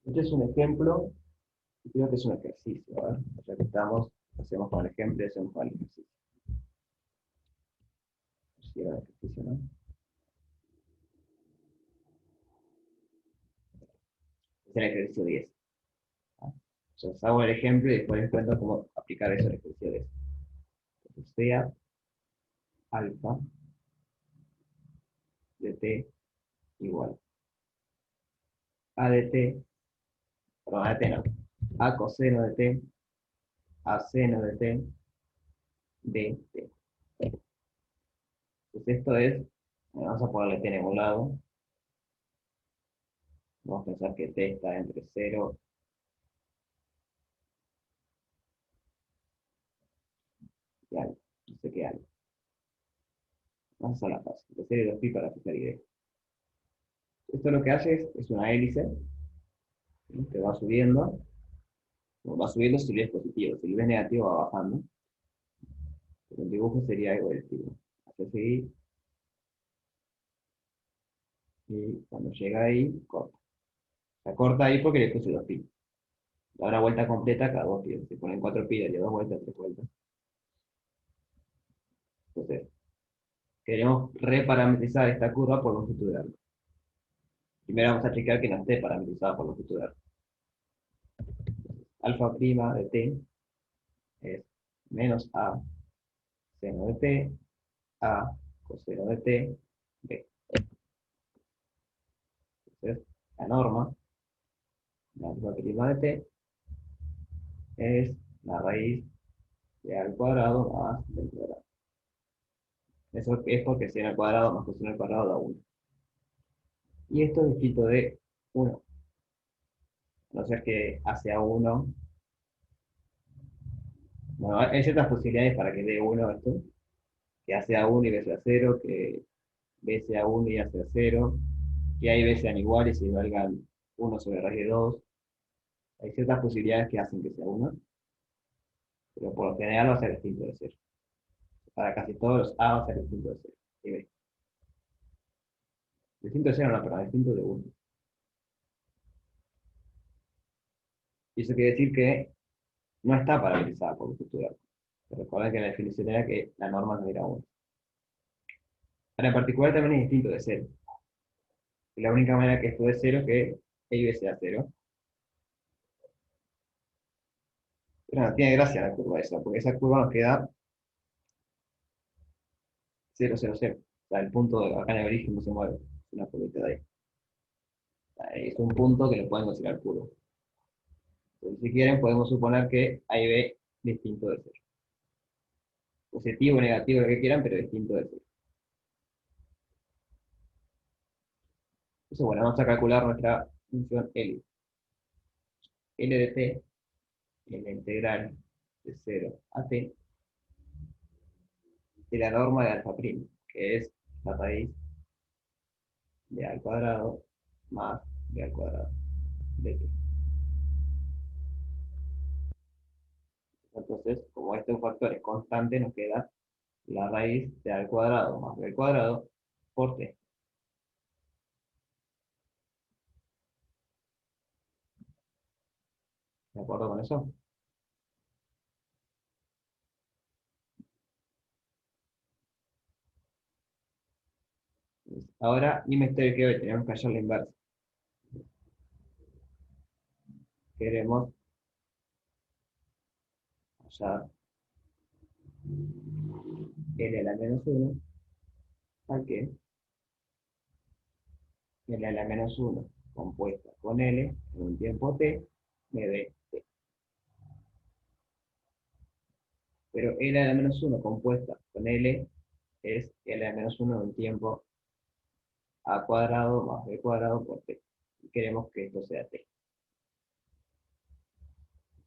Este es un ejemplo, y creo que es un ejercicio. ¿Verdad? Ya que estamos, hacemos con el ejemplo y hacemos con el ejercicio. Si era el ejercicio, ¿no? Es el ejercicio 10. Entonces hago el ejemplo y después les cuento cómo aplicar eso al ejercicio 10. Entonces sea alfa de t igual a de t, perdón, a de t no, a coseno de t, a seno de t, de t. Entonces esto es, vamos a ponerle t en un lado, vamos a pensar que t está entre 0 . y algo, no sé qué algo. Vamos a la fase, de serie de 2pi para fijar y. Esto lo que hace es una hélice, ¿sí? Que va subiendo. Como va subiendo si lo es positivo, si lo es negativo va bajando. Pero el dibujo sería algo del estilo. Hace seguir y cuando llega ahí, corta. O sea, corta ahí porque le puse 2pi. Da una vuelta completa cada 2pi. Se ponen 4pi, daría 2 vueltas, 3 vueltas. Entonces, queremos reparametrizar esta curva por longitud de arco. Primero vamos a checar que no esté parametrizada por longitud de arco. Alfa prima de t es menos a seno de t, a coseno de t, b. Entonces, la norma de alfa prima de t es la raíz de al cuadrado más b al cuadrado. Eso es porque seno al cuadrado más coseno al cuadrado da 1. Y esto es distinto de 1. No ser que hacia 1. Bueno, hay ciertas posibilidades para que dé 1 esto. Que A sea 1 y B sea 0, que B sea 1 y A sea 0, que A y B sean iguales y valgan 1 sobre raíz de 2. Hay ciertas posibilidades que hacen que sea 1, pero por lo general va a ser distinto de 0. Para casi todos los A va a ser distinto de 0 y B. Distinto de 0 no, pero distinto de 1. Y eso quiere decir que no está parametrizada por longitud de arco. Pero recuerden que la definición era que la norma no era 1. Ahora, en particular también es distinto de 0. Y la única manera que esto de 0 es que A y B sea 0. Pero no tiene gracia la curva esa, porque esa curva nos queda 0, 0, 0. O sea, el punto acá en el origen no se mueve. Es una curvita de ahí. O sea, es un punto que lo pueden considerar curvo. Entonces, si quieren, podemos suponer que A y B distinto de 0. Positivo, negativo, lo que quieran, pero distinto de 0. Entonces, bueno, vamos a calcular nuestra función L. L de t en la integral de 0 a t de la norma de alfa prima, que es la raíz de al cuadrado más b al cuadrado de t. Entonces, como este factor es constante, nos queda la raíz de al cuadrado más b al cuadrado por t. ¿De acuerdo con eso? Ahora, y me estoy que hoy tenemos que hallar la inversa. Queremos hallar L a la menos 1 a que L a la menos 1 compuesta con L en un tiempo t me dé t. Pero L a la menos 1 compuesta con L es L a la menos 1 en un tiempo a cuadrado más b cuadrado por t. Y queremos que esto sea t.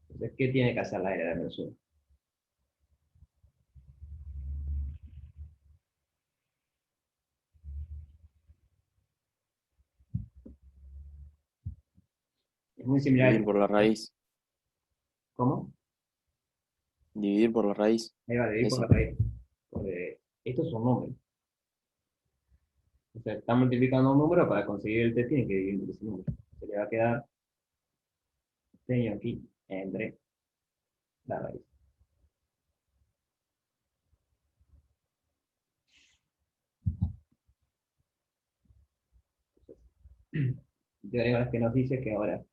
Entonces, ¿qué tiene que hacer la L a la menos 1? Es muy similar a Dividir esto. por la raíz. ¿Cómo? Dividir por la raíz. Ahí va, dividir por la Ese. raíz. Porque esto es un número. O sea, está multiplicando un número para conseguir el t, tiene que dividir entre ese número. Se le va a quedar seño aquí entre la raíz. El teorema es que nos dice que ahora,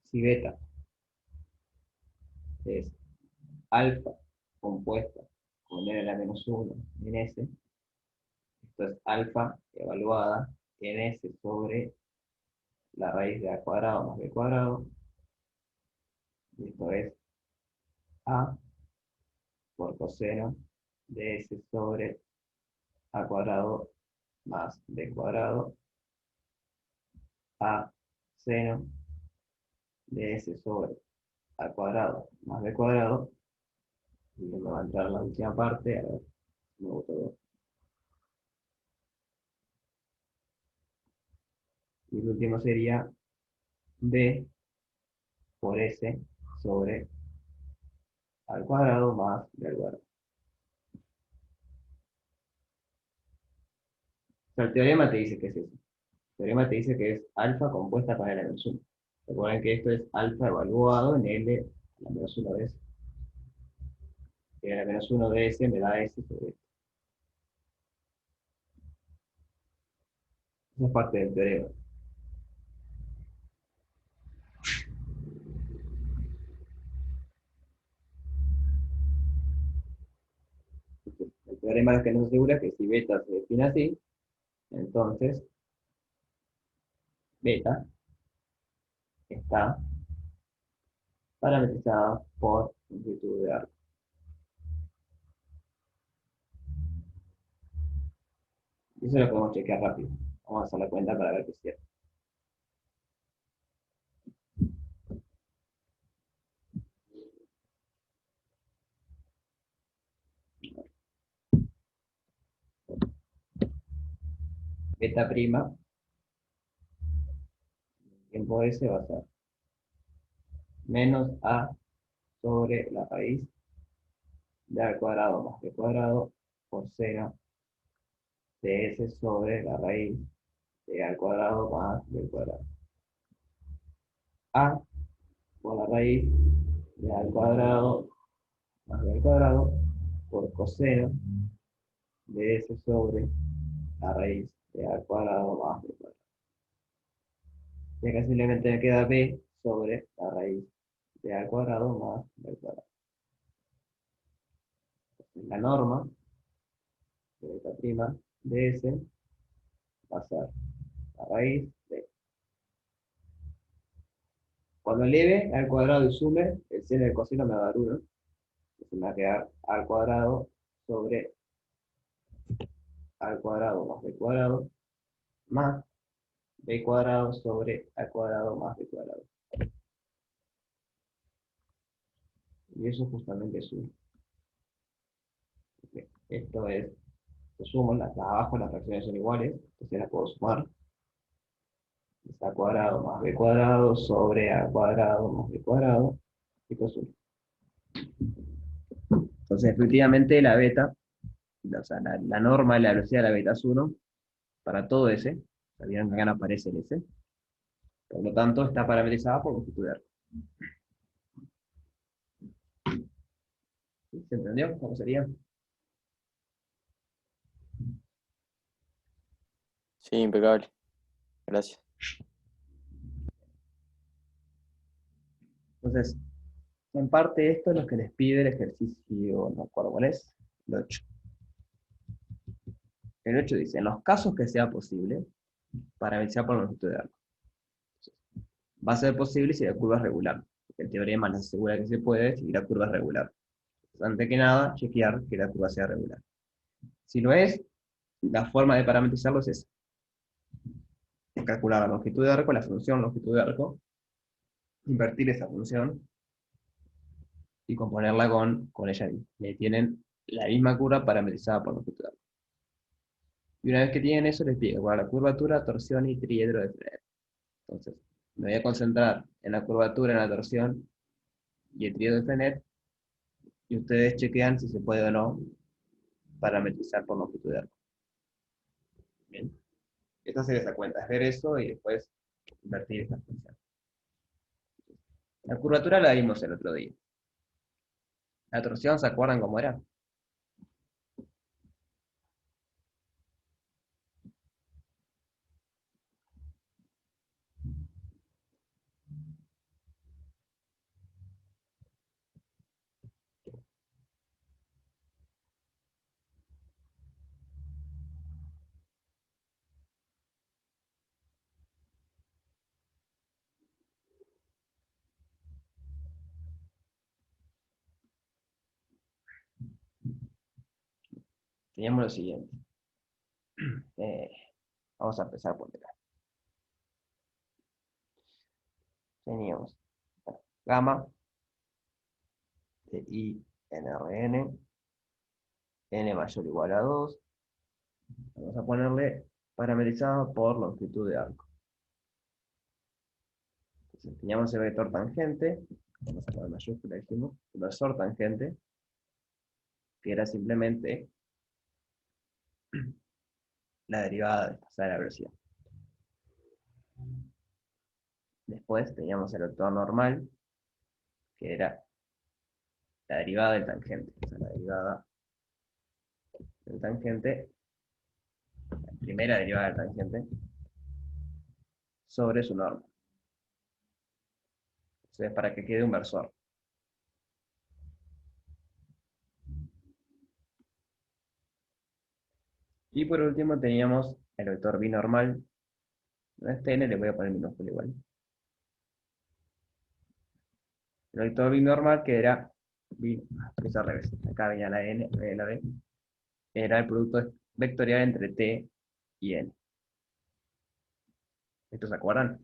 si beta es alfa compuesta con n a la menos 1 en S, esto es alfa evaluada en S sobre la raíz de a cuadrado más b cuadrado, y esto es a por coseno de S sobre a cuadrado más b cuadrado, a seno de S sobre a cuadrado más b cuadrado, Y me va a entrar la última parte, a ver, me boto dos. Y el último sería B por S sobre al cuadrado más B al cuadrado. O sea, el teorema te dice que es eso. El teorema te dice que es alfa compuesta para la menos 1. Recuerden que esto es alfa evaluado en L a la menos 1 de S. Que la menos 1 de S me da S sobre S. Esa es parte del teorema. El teorema es que nos asegura que si beta se define así, entonces beta está parametrizada por longitud de arco. Y eso lo podemos chequear rápido. Vamos a hacer la cuenta para ver que es cierto. Beta prima, tiempo S va a ser menos A sobre la raíz de A al cuadrado más B cuadrado por seno de S sobre la raíz de A al cuadrado más B cuadrado. A por la raíz de A al cuadrado más B al cuadrado por coseno de S sobre la raíz de A al cuadrado más B cuadrado. Y acá simplemente me queda B sobre la raíz de A al cuadrado más B al cuadrado. Entonces, la norma de beta prima de S va a ser la raíz de. Cuando eleve al cuadrado y sume, el seno del coseno me va a dar 1. Entonces me va a quedar A al cuadrado sobre A al cuadrado más B cuadrado más B cuadrado sobre A al cuadrado más B cuadrado. Y eso justamente es 1. Esto es, se suman, las de abajo las fracciones son iguales, entonces las puedo sumar. Es A cuadrado más B cuadrado sobre A cuadrado más B cuadrado, esto es 1. Entonces, efectivamente, la beta, o sea, la norma de la velocidad de la beta es 1 para todo S. Vieron que acá no aparece el S. Por lo tanto, está parametrizada por longitud de arco. ¿Se entendió? ¿Cómo sería? Sí, impecable. Gracias. Entonces, en parte esto es lo que les pide el ejercicio, no recuerdo cuál es, el 8. El 8 dice, en los casos que sea posible, parametrizar por longitud de arco. Va a ser posible si la curva es regular, porque el teorema nos asegura que se puede si la curva es regular. Entonces, antes que nada, chequear que la curva sea regular. Si lo es, la forma de parametrizarlo es esa. Calcular la longitud de arco, la función longitud de arco, invertir esa función y componerla con ella misma. Le tienen la misma curva parametrizada por longitud de arco. Y una vez que tienen eso, les pide la curvatura, torsión y triedro de Frenet. Entonces, me voy a concentrar en la curvatura, en la torsión y el triedro de Frenet, y ustedes chequean si se puede o no parametrizar por longitud de arco. Bien. Esta sería esa cuenta, es ver eso y después invertir esa función. La curvatura la vimos el otro día. La torsión, ¿se acuerdan cómo era? Teníamos lo siguiente. Eh, Vamos a empezar por acá. Teníamos gamma de I nRn, n mayor o igual a 2. Vamos a ponerle parametrizado por longitud de arco. Entonces, teníamos el vector tangente, vamos a poner mayúscula, dijimos, el versor tangente, que era simplemente la derivada desplazada de la velocidad. Después teníamos el vector normal, que era la derivada del tangente. O sea, la derivada del tangente, la primera derivada del tangente, sobre su norma. Entonces, para que quede un versor. Y por último teníamos el vector binormal. A este n le voy a poner minúscula igual. El vector binormal que era, es al revés, acá venía la n, la b, era el producto vectorial entre t y n. ¿Esto se acuerdan?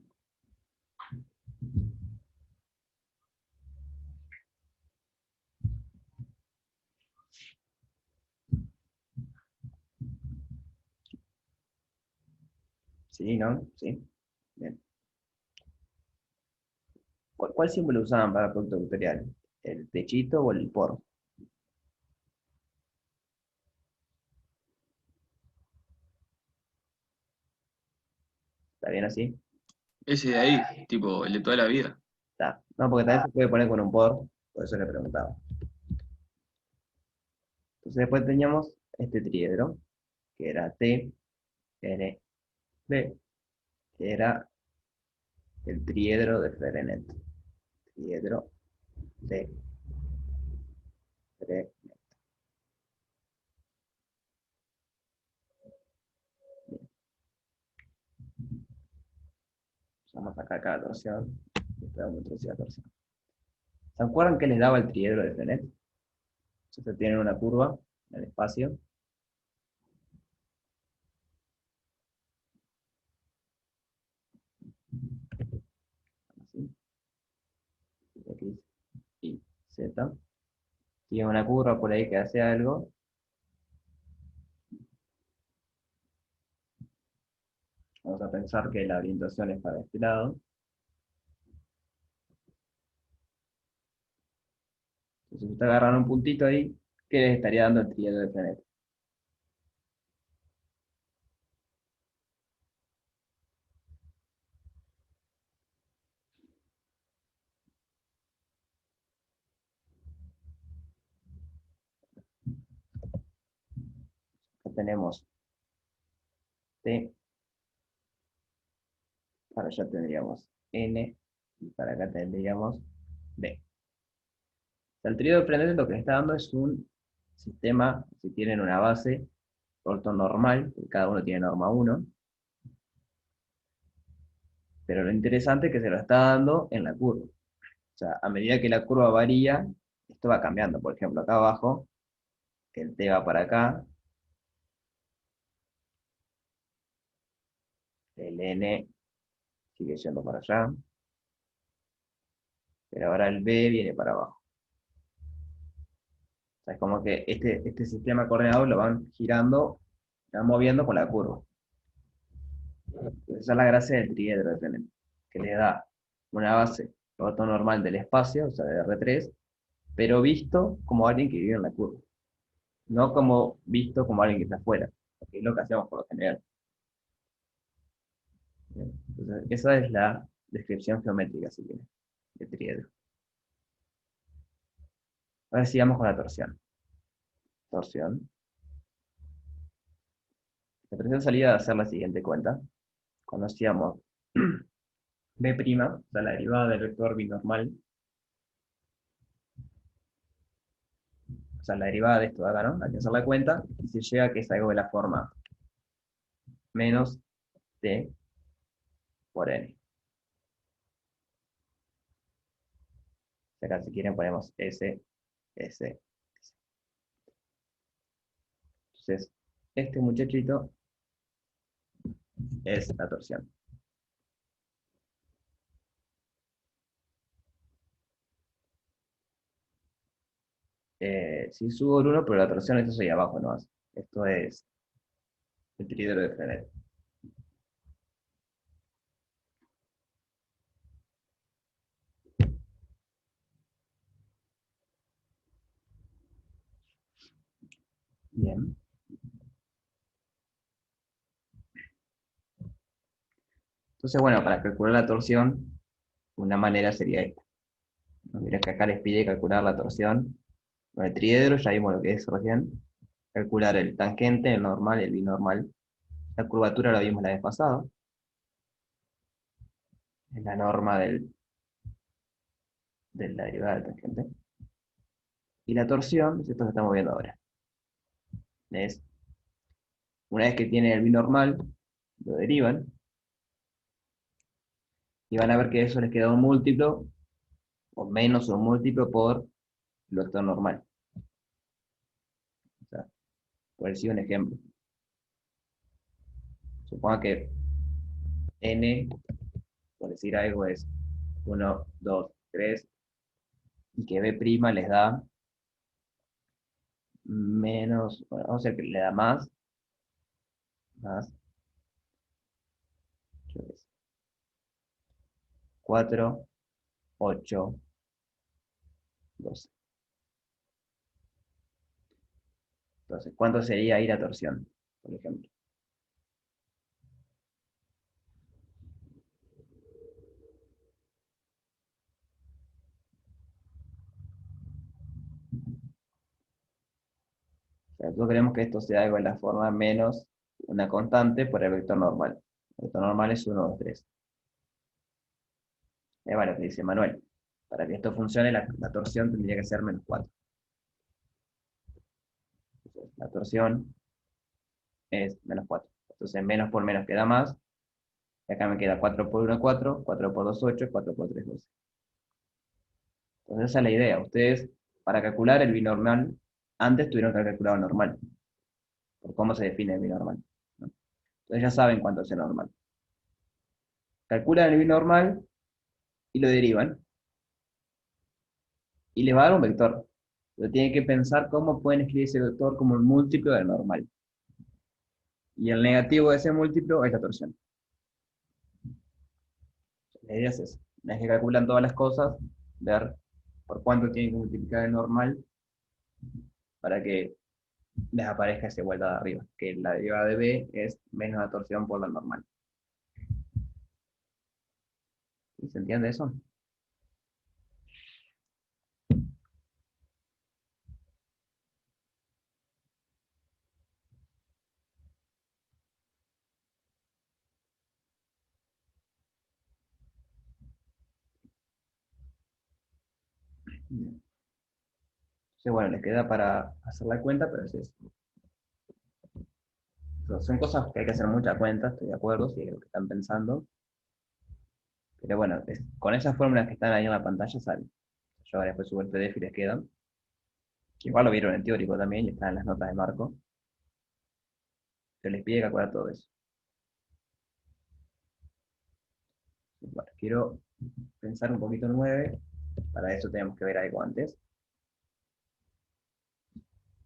¿Sí, no? ¿Sí? Bien. ¿Cuál símbolo usaban para el producto vectorial? ¿El techito o el por? ¿Está bien así? Ese de ahí, tipo, el de toda la vida. Está. No, porque también se puede poner con un por eso le preguntaba. Entonces después teníamos este triedro, que era T, N, B, que era el triedro de Frenet. Triedro de Frenet. Usamos acá cada torsión. Esperamos introducir la torsión. ¿Se acuerdan qué les daba el triedro de Frenet? Entonces tienen una curva en el espacio. Así. X, Y, Z. Tiene una curva por ahí que hace algo. Vamos a pensar que la orientación es para este lado. Entonces usted agarran un puntito ahí, ¿qué les estaría dando el triedro de Frenet? Acá tenemos T, para allá tendríamos N, y para acá tendríamos B. El triedro de Frenet lo que está dando es un sistema, si tienen una base ortonormal, que cada uno tiene norma 1, pero lo interesante es que se lo está dando en la curva. O sea, a medida que la curva varía, esto va cambiando. Por ejemplo, acá abajo, el T va para acá, el N sigue yendo para allá, pero ahora el B viene para abajo. O sea, es como que este sistema coordenado lo van girando, lo van moviendo con la curva. Esa es la gracia del triedro de Frenet, que le da una base ortonormal del espacio, o sea, de R3, pero visto como alguien que vive en la curva. No como visto como alguien que está afuera, que es lo que hacemos por lo general. Bien, entonces, esa es la descripción geométrica, si quieren, de triedro. Ahora sigamos con la torsión. Torsión. La torsión salida de hacer la siguiente cuenta. Conocíamos B', o sea, la derivada del vector binormal, o sea, la derivada de esto de acá, ¿no? Hay que hacer la cuenta y se llega a que es algo de la forma menos T por N. Acá si quieren ponemos S, S, S. Entonces, este muchachito es la torsión. Si subo el 1, pero la torsión, esto soy abajo nomás. Esto es el tridero de Fresnel. Bien. Entonces, bueno, para calcular la torsión, una manera sería esta. Mira que acá les pide calcular la torsión con el triedro, ya vimos lo que es recién. Calcular el tangente, el normal y el binormal. La curvatura la vimos la vez pasada. Es la norma de la derivada del tangente. Y la torsión es esto que estamos viendo ahora. Es, una vez que tienen el binormal, lo derivan, y van a ver que eso les queda un múltiplo, o menos un múltiplo por lo vector normal. O sea, por decir un ejemplo. Suponga que n, por decir algo, es 1, 2, 3, y que b' les da menos, bueno, vamos a decir que le da más, 4, 8, 12. Entonces, ¿cuánto sería ahí la torsión, por ejemplo? O sea, nosotros queremos que esto sea algo en la forma menos una constante por el vector normal. El vector normal es 1, 2, 3. Es bueno, que dice Manuel. Para que esto funcione, la torsión tendría que ser menos 4. Entonces, la torsión es menos 4. Entonces, menos por menos queda más. Y acá me queda 4 por 1, 4, 4 por 2, 8, 4 por 3, 12. Entonces, esa es la idea. Ustedes, para calcular el binormal, antes tuvieron que haber calculado normal. Por cómo se define el binormal, ¿no? Entonces ya saben cuánto es el normal. Calculan el binormal y lo derivan. Y les va a dar un vector. Pero tienen que pensar cómo pueden escribir ese vector como un múltiplo del normal. Y el negativo de ese múltiplo es la torsión. La idea es eso. Una vez que calculan todas las cosas, ver por cuánto tienen que multiplicar el normal para que les aparezca esa vuelta de arriba, que la derivada de b es menos la torsión por la normal. ¿Y se entiende eso? Bien. Entonces, bueno, les queda para hacer la cuenta, pero es eso. Son cosas que hay que hacer mucha cuenta, estoy de acuerdo, si es lo que están pensando. Pero bueno, con esas fórmulas que están ahí en la pantalla salen. Yo ahora después subo el PDF y les quedan. Que igual lo vieron en teórico también, y están en las notas de Marco. Pero les pide calcular todo eso. Bueno, quiero pensar un poquito en 9. Para eso tenemos que ver algo antes.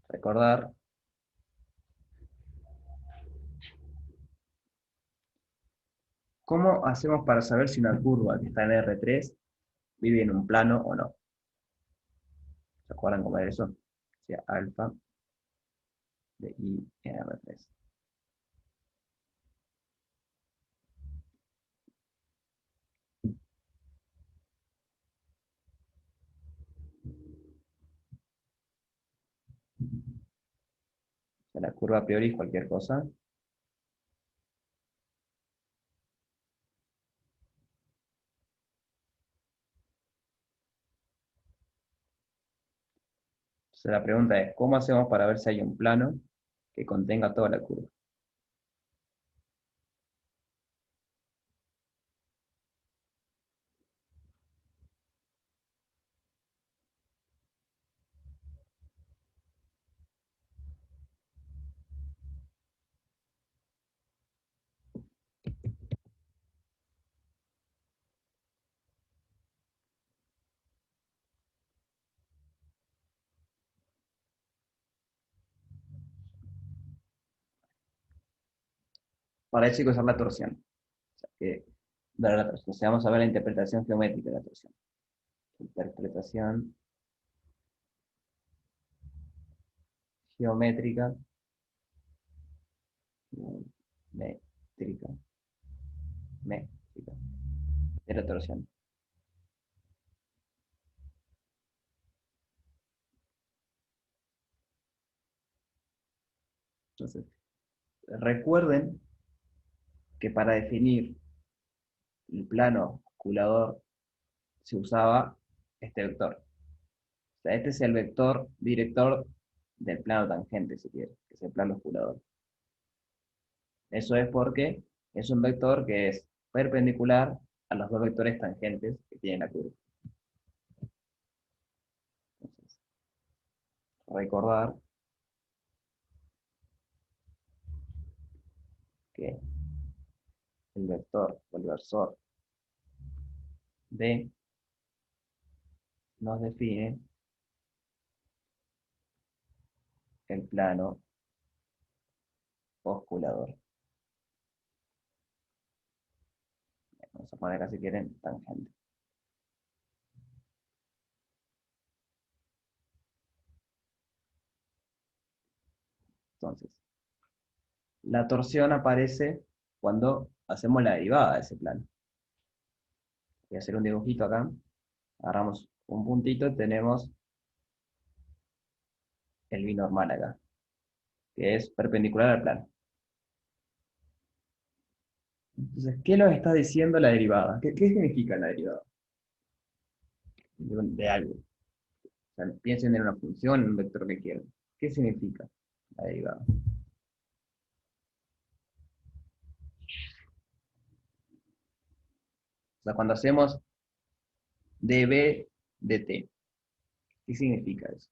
Recordar. ¿Cómo hacemos para saber si una curva que está en R3 vive en un plano o no? ¿Se acuerdan cómo era eso? O sea, alfa de I en R3. O sea, la curva a priori es cualquier cosa. Entonces la pregunta es, ¿cómo hacemos para ver si hay un plano que contenga toda la curva? Para eso hay que usar la torsión. O sea, ver la torsión. O sea, vamos a ver la interpretación geométrica de la torsión. Interpretación geométrica, métrica, métrica, de la torsión. Entonces, recuerden que para definir el plano osculador se usaba este vector. O sea, este es el vector director del plano tangente, si quiere, que es el plano osculador. Eso es porque es un vector que es perpendicular a los dos vectores tangentes que tiene la curva. Entonces, recordar que el vector o el versor D nos define el plano osculador. Vamos a poner acá si quieren tangente. Entonces, la torsión aparece cuando hacemos la derivada de ese plano. Voy a hacer un dibujito acá. Agarramos un puntito, tenemos el binormal acá, que es perpendicular al plano. Entonces, ¿qué nos está diciendo la derivada? ¿Qué significa la derivada? De algo. O sea, piensen en una función, en un vector que quieran. ¿Qué significa la derivada? O sea, cuando hacemos db de t, ¿qué significa eso?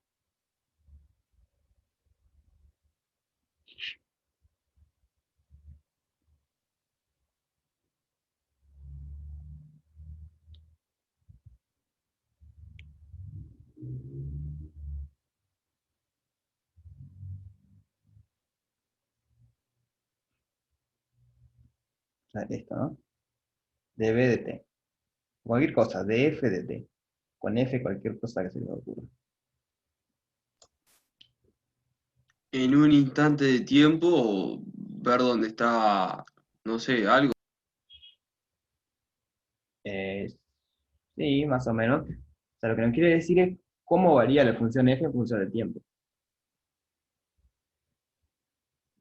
O sea, esto, ¿no? Db de t. Cualquier cosa, df de t. Con f cualquier cosa que se les ocurra. En un instante de tiempo, ver dónde está, no sé, algo. Eh, sí, más o menos. O sea, lo que nos quiere decir es cómo varía la función f en función del tiempo.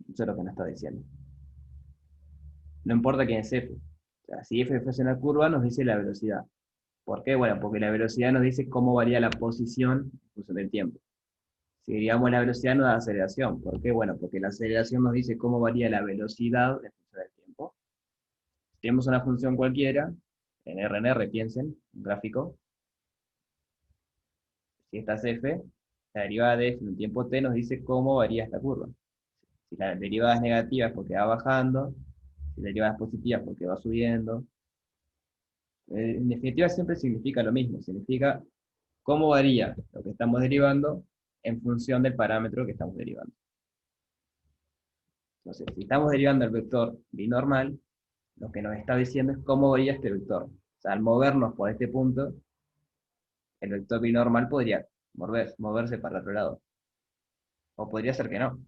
Eso es lo que nos está diciendo. No importa quién es f. O sea, si f fuese una curva, nos dice la velocidad. ¿Por qué? Bueno, porque la velocidad nos dice cómo varía la posición en función del tiempo. Si diríamos la velocidad nos da aceleración. ¿Por qué? Bueno, porque la aceleración nos dice cómo varía la velocidad en función del tiempo. Si tenemos una función cualquiera, en RNR piensen, un gráfico, si esta es f, la derivada de f en un tiempo t nos dice cómo varía esta curva. Si la derivada es negativa es porque va bajando, si la derivada es positiva es porque va subiendo. En definitiva siempre significa lo mismo, significa cómo varía lo que estamos derivando en función del parámetro que estamos derivando. Entonces, si estamos derivando el vector binormal, lo que nos está diciendo es cómo varía este vector. O sea, al movernos por este punto, el vector binormal podría moverse para el otro lado. O podría ser que no.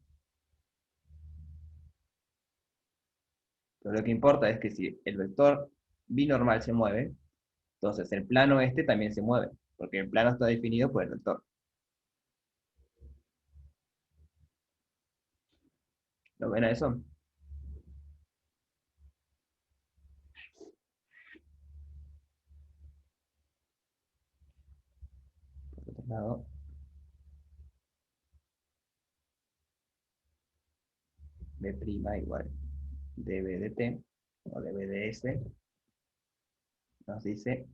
Pero lo que importa es que si el vector binormal se mueve, entonces el plano este también se mueve, porque el plano está definido por el vector. ¿Lo ven a eso? Por otro lado, b' igual db de t, o db de s, nos dice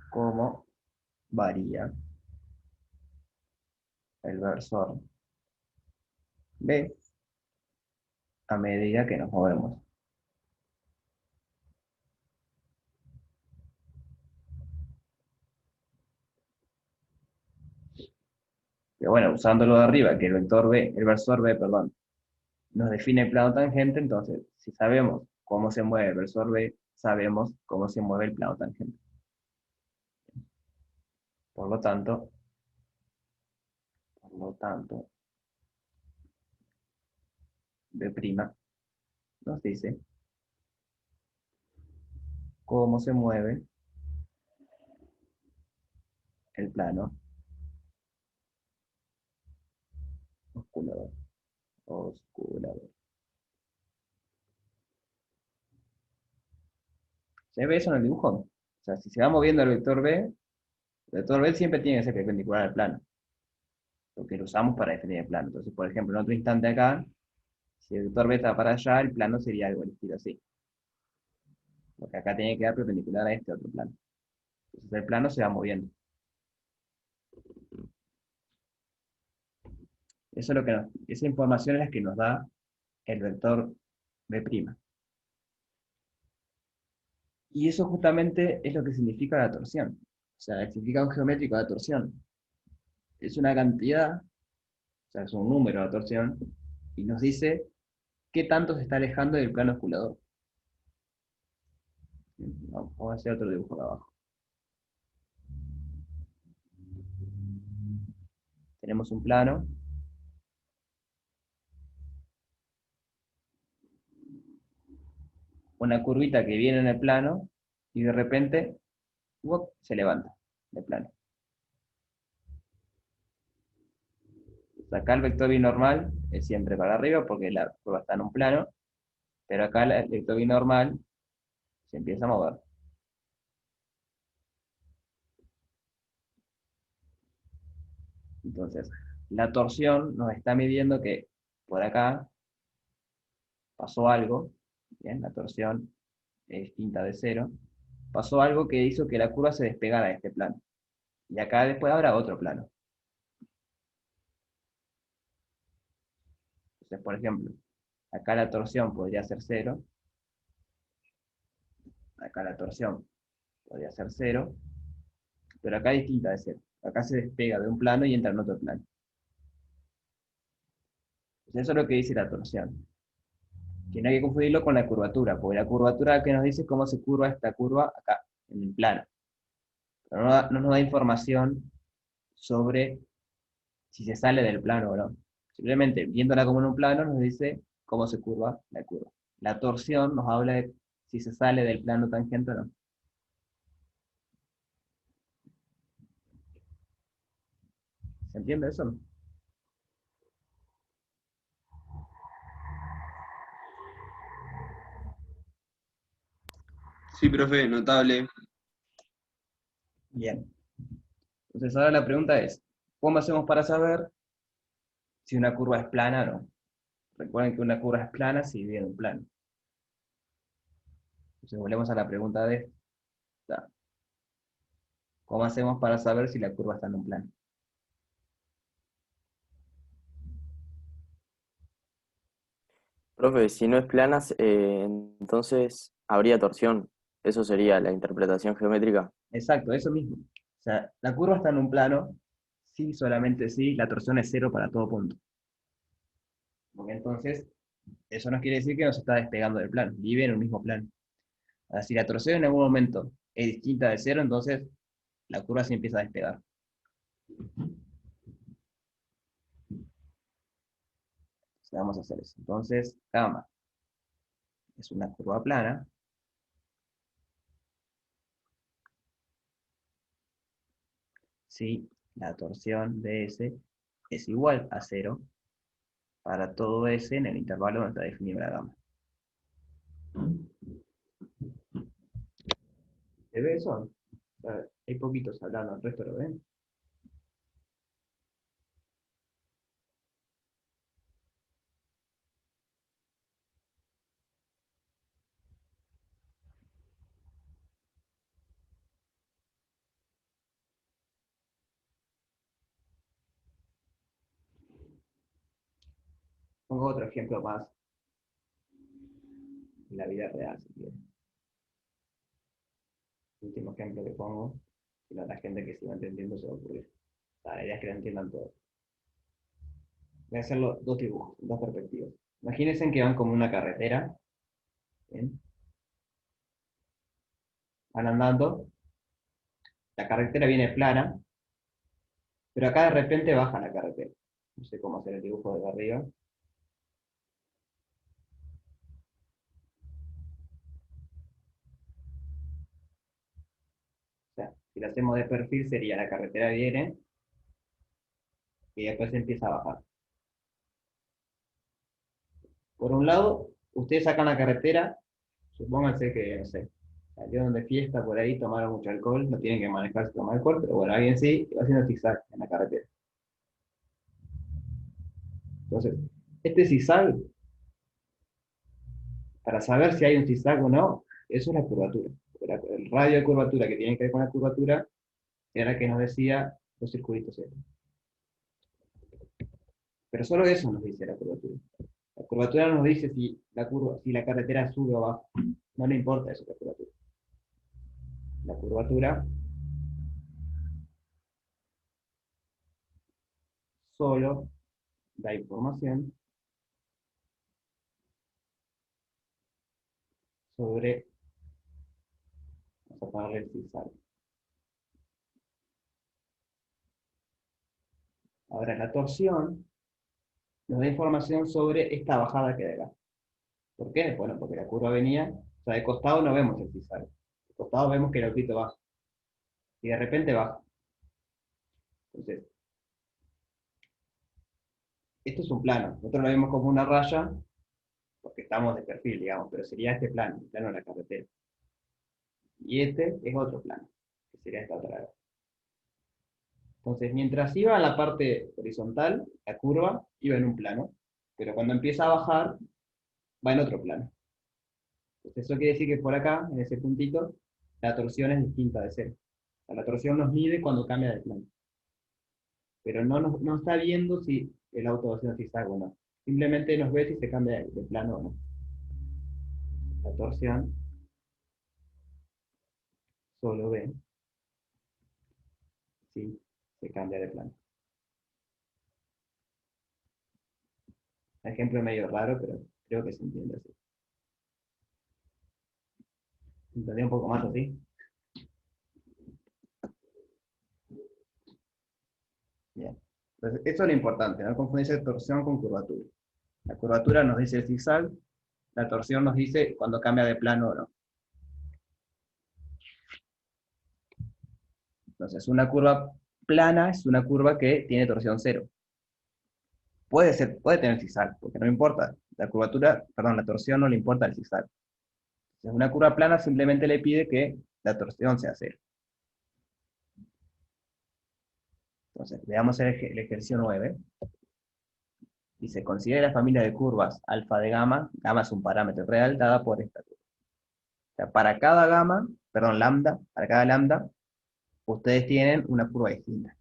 cómo varía el versor b a medida que nos movemos. Pero bueno, usando lo de arriba, que el versor B, perdón, nos define el plano tangente, entonces, si sabemos cómo se mueve el versor B, sabemos cómo se mueve el plano tangente. Por lo tanto, B' nos dice cómo se mueve el plano osculador. Osculador. ¿Se ve eso en el dibujo? O sea, si se va moviendo el vector B siempre tiene que ser perpendicular al plano, porque lo usamos para definir el plano. Entonces, por ejemplo, en otro instante acá, si el vector B está para allá, el plano sería algo del estilo así. Porque acá tiene que quedar perpendicular a este otro plano. Entonces el plano se va moviendo. Eso es lo que esa información es la que nos da el vector B'. Y eso justamente es lo que significa la torsión. O sea, el significado geométrico de la torsión es una cantidad, o sea, es un número de torsión, y nos dice qué tanto se está alejando del plano osculador. Vamos a hacer otro dibujo acá abajo. Tenemos un plano, una curvita que viene en el plano, y de repente, ¡uop!, se levanta del plano. Acá el vector binormal es siempre para arriba porque la curva está en un plano, pero acá el vector binormal se empieza a mover. Entonces, la torsión nos está midiendo que por acá pasó algo, ¿bien? La torsión es distinta de cero, pasó algo que hizo que la curva se despegara de este plano. Y acá después habrá otro plano. Entonces, por ejemplo, acá la torsión podría ser cero, acá la torsión podría ser cero, pero acá es distinta de cero. Acá se despega de un plano y entra en otro plano. Entonces, eso es lo que dice la torsión. Que no hay que confundirlo con la curvatura, porque la curvatura que nos dice es cómo se curva esta curva acá, en el plano. Pero no nos da información sobre si se sale del plano o no. Simplemente viéndola como en un plano nos dice cómo se curva la curva. La torsión nos habla de si se sale del plano tangente o no. ¿Se entiende eso? Sí, profe, notable. Bien. Entonces ahora la pregunta es, ¿cómo hacemos para saber si una curva es plana o no? Recuerden que una curva es plana si divide en un plano. Entonces volvemos a la pregunta de esta. ¿Cómo hacemos para saber si la curva está en un plano? Profe, si no es plana, entonces habría torsión. Eso sería la interpretación geométrica. Exacto, eso mismo. O sea, la curva está en un plano, sí, solamente sí, la torsión es cero para todo punto. Porque entonces, eso no quiere decir que no se está despegando del plano, vive en un mismo plano. Ahora, si la torsión en algún momento es distinta de cero, entonces la curva se empieza a despegar. Entonces, vamos a hacer eso. Entonces, gamma es una curva plana. Si la torsión de S es igual a cero para todo S en el intervalo donde está definida la gamma. ¿Se ve eso? O sea, hay poquitos hablando, el resto lo ven. Pongo otro ejemplo más en la vida real, si quieren. El último ejemplo que pongo, y la gente que siga entendiendo se va a ocurrir. La idea es que lo entiendan todos. Voy a hacerlo dos dibujos, dos perspectivas. Imagínense que van como una carretera. ¿Bien? Van andando. La carretera viene plana, pero acá de repente baja la carretera. No sé cómo hacer el dibujo de arriba. O sea, si lo hacemos de perfil sería la carretera viene y después empieza a bajar. Por un lado, ustedes sacan la carretera, supónganse que, no sé, salieron de fiesta por ahí, tomaron mucho alcohol, no tienen que manejar si toman alcohol, pero bueno, alguien sí, y va haciendo zigzag en la carretera. Entonces, este zigzag, para saber si hay un zigzag o no, eso es la curvatura. El radio de curvatura que tiene que ver con la curvatura era que nos decía los circuitos estos. Pero solo eso nos dice la curvatura. La curvatura nos dice si la carretera sube o baja. No le importa eso la curvatura. La curvatura solo da información sobre, vamos a ponerle el zigzag. Ahora, la torsión nos da información sobre esta bajada que da acá. ¿Por qué? Bueno, porque la curva venía, o sea, de costado no vemos el zigzag. De costado vemos que el autito baja. Y de repente baja. Entonces, esto es un plano. Nosotros lo vemos como una raya, porque estamos de perfil, digamos, pero sería este plano, el plano de la carretera. Y este es otro plano, que sería esta otra. Entonces, mientras iba a la parte horizontal, la curva iba en un plano, pero cuando empieza a bajar, va en otro plano. Entonces, eso quiere decir que por acá, en ese puntito, la torsión es distinta de cero. O sea, la torsión nos mide cuando cambia de plano. Pero no está viendo si el auto va a hacer zigzag o no. Simplemente nos ve si se cambia de plano o no. La torsión solo ve si se cambia de plano. Ejemplo medio raro, pero creo que se entiende así. ¿Entendí un poco más así? Bien. Entonces, eso es lo importante, no confundirse torsión con curvatura. La curvatura nos dice el zigzag, la torsión nos dice cuando cambia de plano o no. Entonces, una curva plana es una curva que tiene torsión cero. Puede tener zigzag, porque no importa. La curvatura, perdón, la torsión no le importa el zigzag. Entonces, una curva plana simplemente le pide que la torsión sea cero. Entonces, veamos el ejercicio 9. Dice, considera la familia de curvas alfa de gamma es un parámetro real dada por esta curva. O sea, para cada lambda, para cada lambda, ustedes tienen una curva distinta,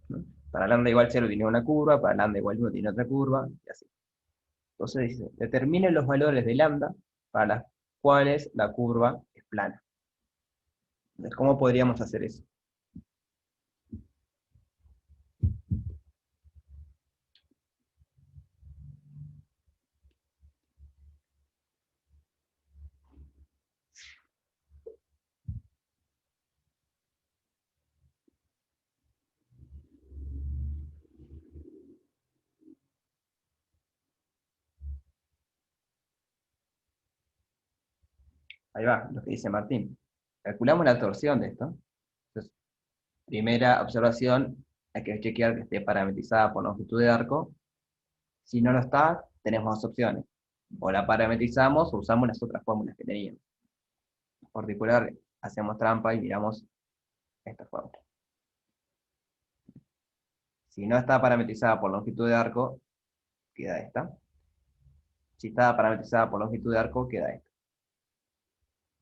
¿no? Para lambda igual 0 tiene una curva, para lambda igual 1 tiene otra curva, y así. Entonces dice, determinen los valores de lambda para las cuales la curva es plana. Entonces, ¿cómo podríamos hacer eso? Ahí va, lo que dice Martín. Calculamos la torsión de esto. Entonces, primera observación, hay que chequear que esté parametrizada por longitud de arco. Si no lo está, tenemos dos opciones. O la parametrizamos o usamos las otras fórmulas que teníamos. En particular, hacemos trampa y miramos esta fórmula. Si no está parametrizada por longitud de arco, queda esta. Si está parametrizada por longitud de arco, queda esta.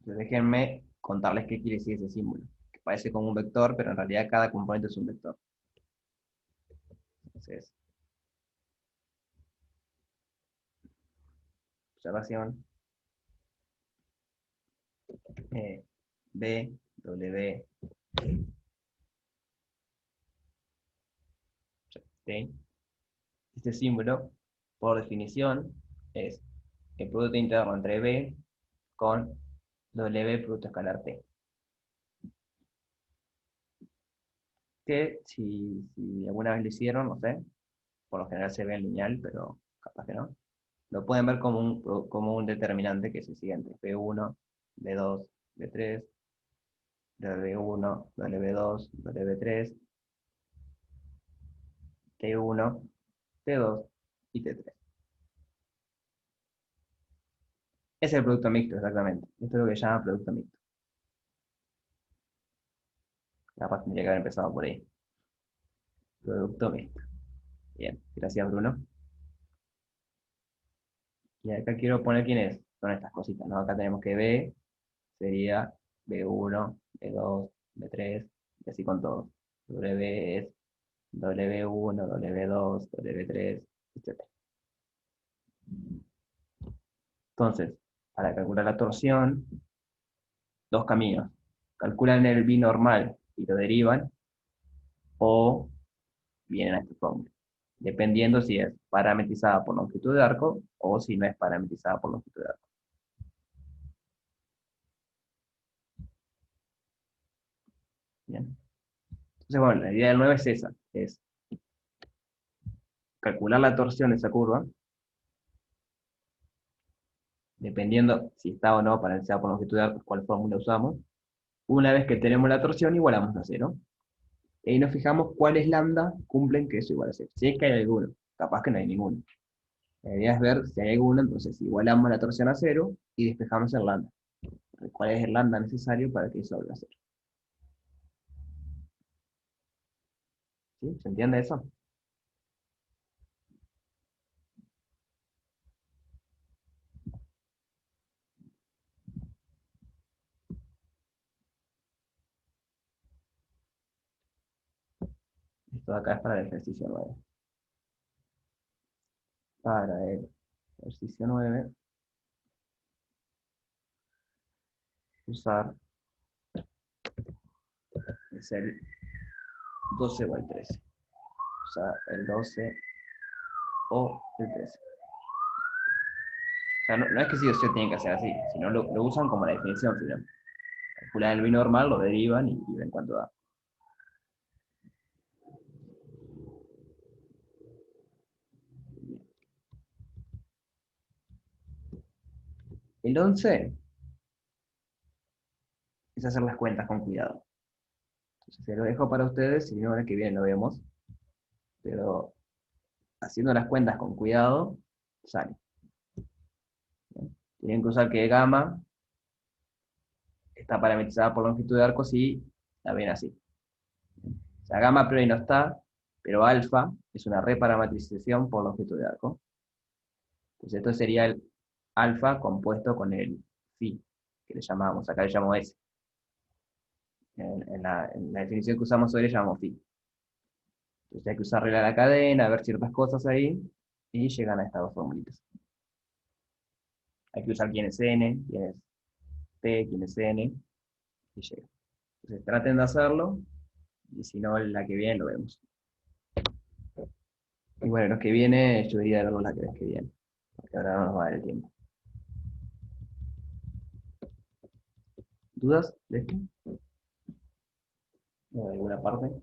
Entonces déjenme contarles qué quiere decir ese símbolo, que parece como un vector, pero en realidad cada componente es un vector. Entonces, observación, B, W, ¿sí? Este símbolo, por definición, es el producto interno entre B con W producto escalar T. Que si alguna vez lo hicieron, no sé, por lo general se ve en lineal, pero capaz que no. Lo pueden ver como un determinante que es el siguiente: B1, B2, B3, W1, W2, W3, T1, T2 y T3. Es el producto mixto, exactamente. Esto es lo que se llama producto mixto. Capaz tendría que haber empezado por ahí. Producto mixto. Bien, gracias Bruno. Y acá quiero poner quiénes son estas cositas, ¿no? Acá tenemos que B sería B1, B2, B3, y así con todos. W es W1, W2, W3, etc. Entonces, para calcular la torsión, dos caminos. Calculan el binormal y lo derivan, o vienen a esta fórmula, dependiendo si es parametrizada por longitud de arco o si no es parametrizada por longitud de arco. Bien. Entonces, bueno, la idea del 9 es esa, es calcular la torsión de esa curva, dependiendo si está o no parametrizada por longitud de arco, cuál fórmula usamos. Una vez que tenemos la torsión, igualamos a 0. Y ahí nos fijamos cuáles lambda cumplen que eso igual a 0. Si es que hay alguno, capaz que no hay ninguno. La idea es ver si hay alguno, entonces igualamos la torsión a 0 y despejamos el lambda. ¿Cuál es el lambda necesario para que eso valga 0? ¿Sí? ¿Se entiende eso? Esto de acá es para el ejercicio 9. Para el ejercicio 9, usar es el 12 o el 13. Usar el 12 o el 13. O sea, no es que sí o sí tienen que hacer así, sino lo usan como la definición final. Calculan el binormal, lo derivan y ven cuánto da. El 11 es hacer las cuentas con cuidado. Entonces se lo dejo para ustedes, y la hora que viene lo vemos. Pero haciendo las cuentas con cuidado, sale. ¿Bien? Tienen que usar que gamma está parametrizada por longitud de arco si la ven así. O sea, gamma a priori no está, pero alfa es una reparametrización por longitud de arco. Entonces esto sería el alfa compuesto con el phi, que le llamamos, acá le llamo S. En la definición que usamos hoy le llamamos phi. Entonces hay que usar regla de la cadena, ver ciertas cosas ahí, y llegan a estas dos formulitas. Hay que usar quién es n, quién es p, quién es n, y llega. Entonces traten de hacerlo, y si no, la que viene lo vemos. Y bueno, los que viene, yo diría verlo la que viene, porque ahora no nos va a dar el tiempo. ¿Dudas de esto? ¿O de alguna parte?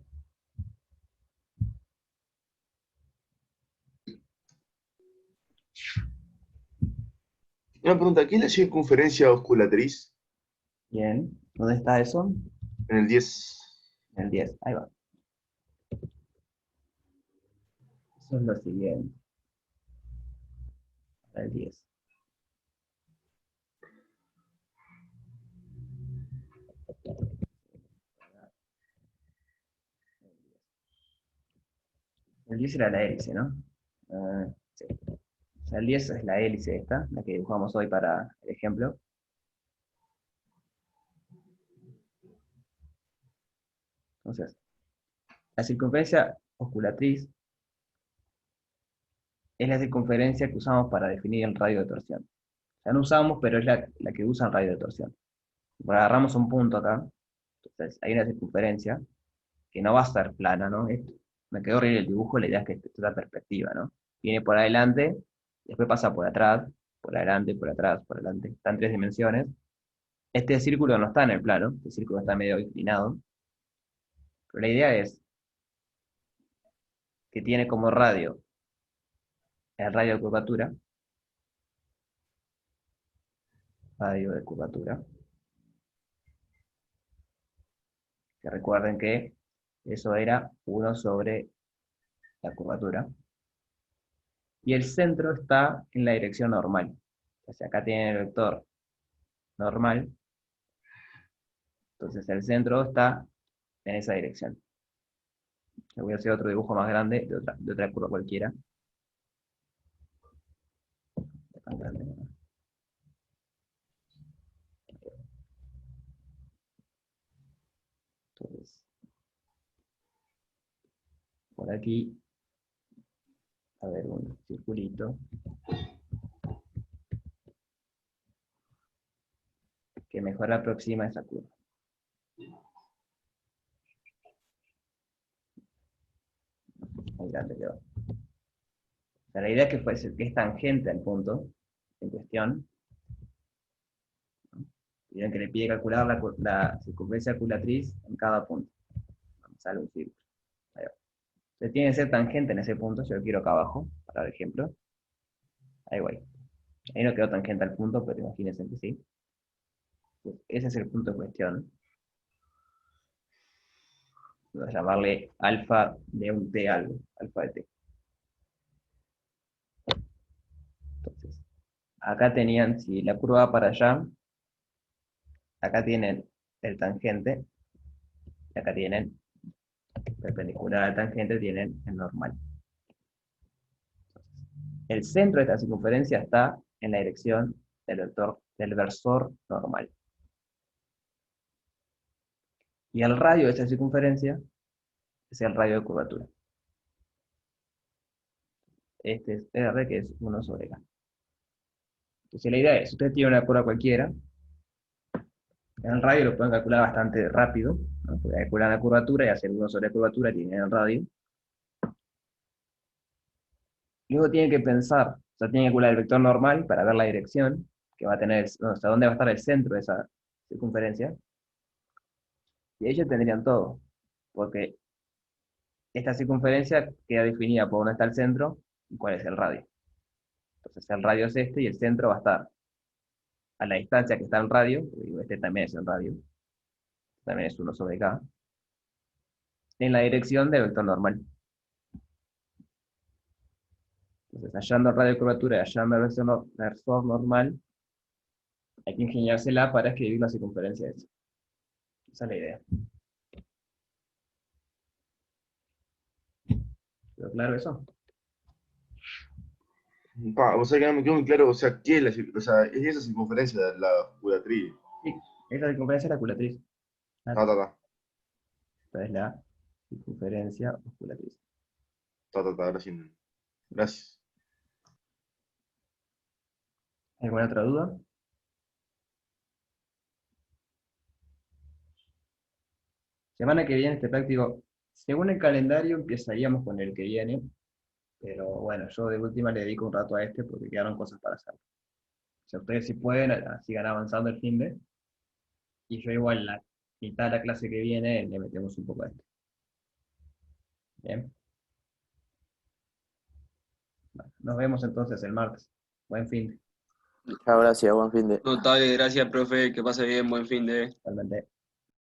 Una pregunta, ¿qué es la circunferencia osculatriz? Bien. ¿Dónde está eso? En el 10. En el 10. Ahí va. Eso es lo siguiente. Para el 10. El 10 era la hélice, ¿no? Sí. O sea, el 10 es la hélice esta, la que dibujamos hoy para el ejemplo. Entonces, la circunferencia osculatriz es la circunferencia que usamos para definir el radio de torsión. O sea, no usamos, pero es la que usa el radio de torsión. Bueno, agarramos un punto acá, entonces hay una circunferencia que no va a ser plana, ¿no? me quedó horrible el dibujo, la idea es que esto es la perspectiva, ¿no? Viene por adelante, después pasa por atrás, por adelante, por atrás, por adelante. Está en 3 dimensiones. Este círculo no está en el plano, este círculo está medio inclinado. Pero la idea es que tiene como radio el radio de curvatura, que recuerden que eso era 1 sobre la curvatura. Y el centro está en la dirección normal. O sea, acá tiene el vector normal. Entonces el centro está en esa dirección. Le voy a hacer otro dibujo más grande de otra curva cualquiera. Tan grande, ¿no? Entonces, por aquí, a ver, un circulito que mejor aproxima esa curva. Muy grande quedó. O sea, la idea es que es tangente al punto en cuestión. Tienen que le pide calcular la circunferencia oculatriz en cada punto. Sale un círculo. Ahí va. Se tiene que ser tangente en ese punto, yo lo quiero acá abajo, para el ejemplo. Ahí voy. Ahí no quedó tangente al punto, pero imagínense que sí. Pues ese es el punto en cuestión. Voy a llamarle alfa de un t algo, alfa de t. Entonces, acá tenían, si la curva va para allá, acá tienen el tangente, y acá tienen perpendicular al tangente, tienen el normal. El centro de esta circunferencia está en la dirección del versor normal. Y el radio de esta circunferencia es el radio de curvatura. Este es R, que es 1 sobre K. Entonces la idea es, si ustedes tienen una curva cualquiera, en el radio lo pueden calcular bastante rápido, ¿no? Pueden calcular la curvatura y hacer 1 sobre curvatura, tienen el radio. Luego tienen que pensar, o sea, tienen que calcular el vector normal para ver la dirección que va a tener, o sea, dónde va a estar el centro de esa circunferencia. Y ellos tendrían todo, porque esta circunferencia queda definida por dónde está el centro y cuál es el radio. Entonces el radio es este y el centro va a estar a la distancia que está el radio, digo, este también es el radio, también es 1 sobre K, en la dirección del vector normal. Entonces, hallando el radio de curvatura y hallando el versor normal, hay que ingeniársela para escribir la circunferencia de esa. Esa es la idea. ¿Quedó claro eso? O sea que no me quedó muy claro, o sea, ¿qué es o sea, es esa circunferencia de la oculatriz? Sí, esa circunferencia es la oculatriz. Esta es la circunferencia oculatriz. Ahora sí. Gracias. ¿Alguna otra duda? Semana que viene este práctico, según el calendario empezaríamos con el que viene, pero bueno, yo de última le dedico un rato a este porque quedaron cosas para hacer. O sea, ustedes si pueden, sigan avanzando el finde, y yo igual la mitad de la clase que viene le metemos un poco a este. Bien. Bueno, nos vemos entonces el martes. Buen finde. Chao, gracias, buen fin de. Notable, gracias, profe, que pase bien, buen fin de. Realmente.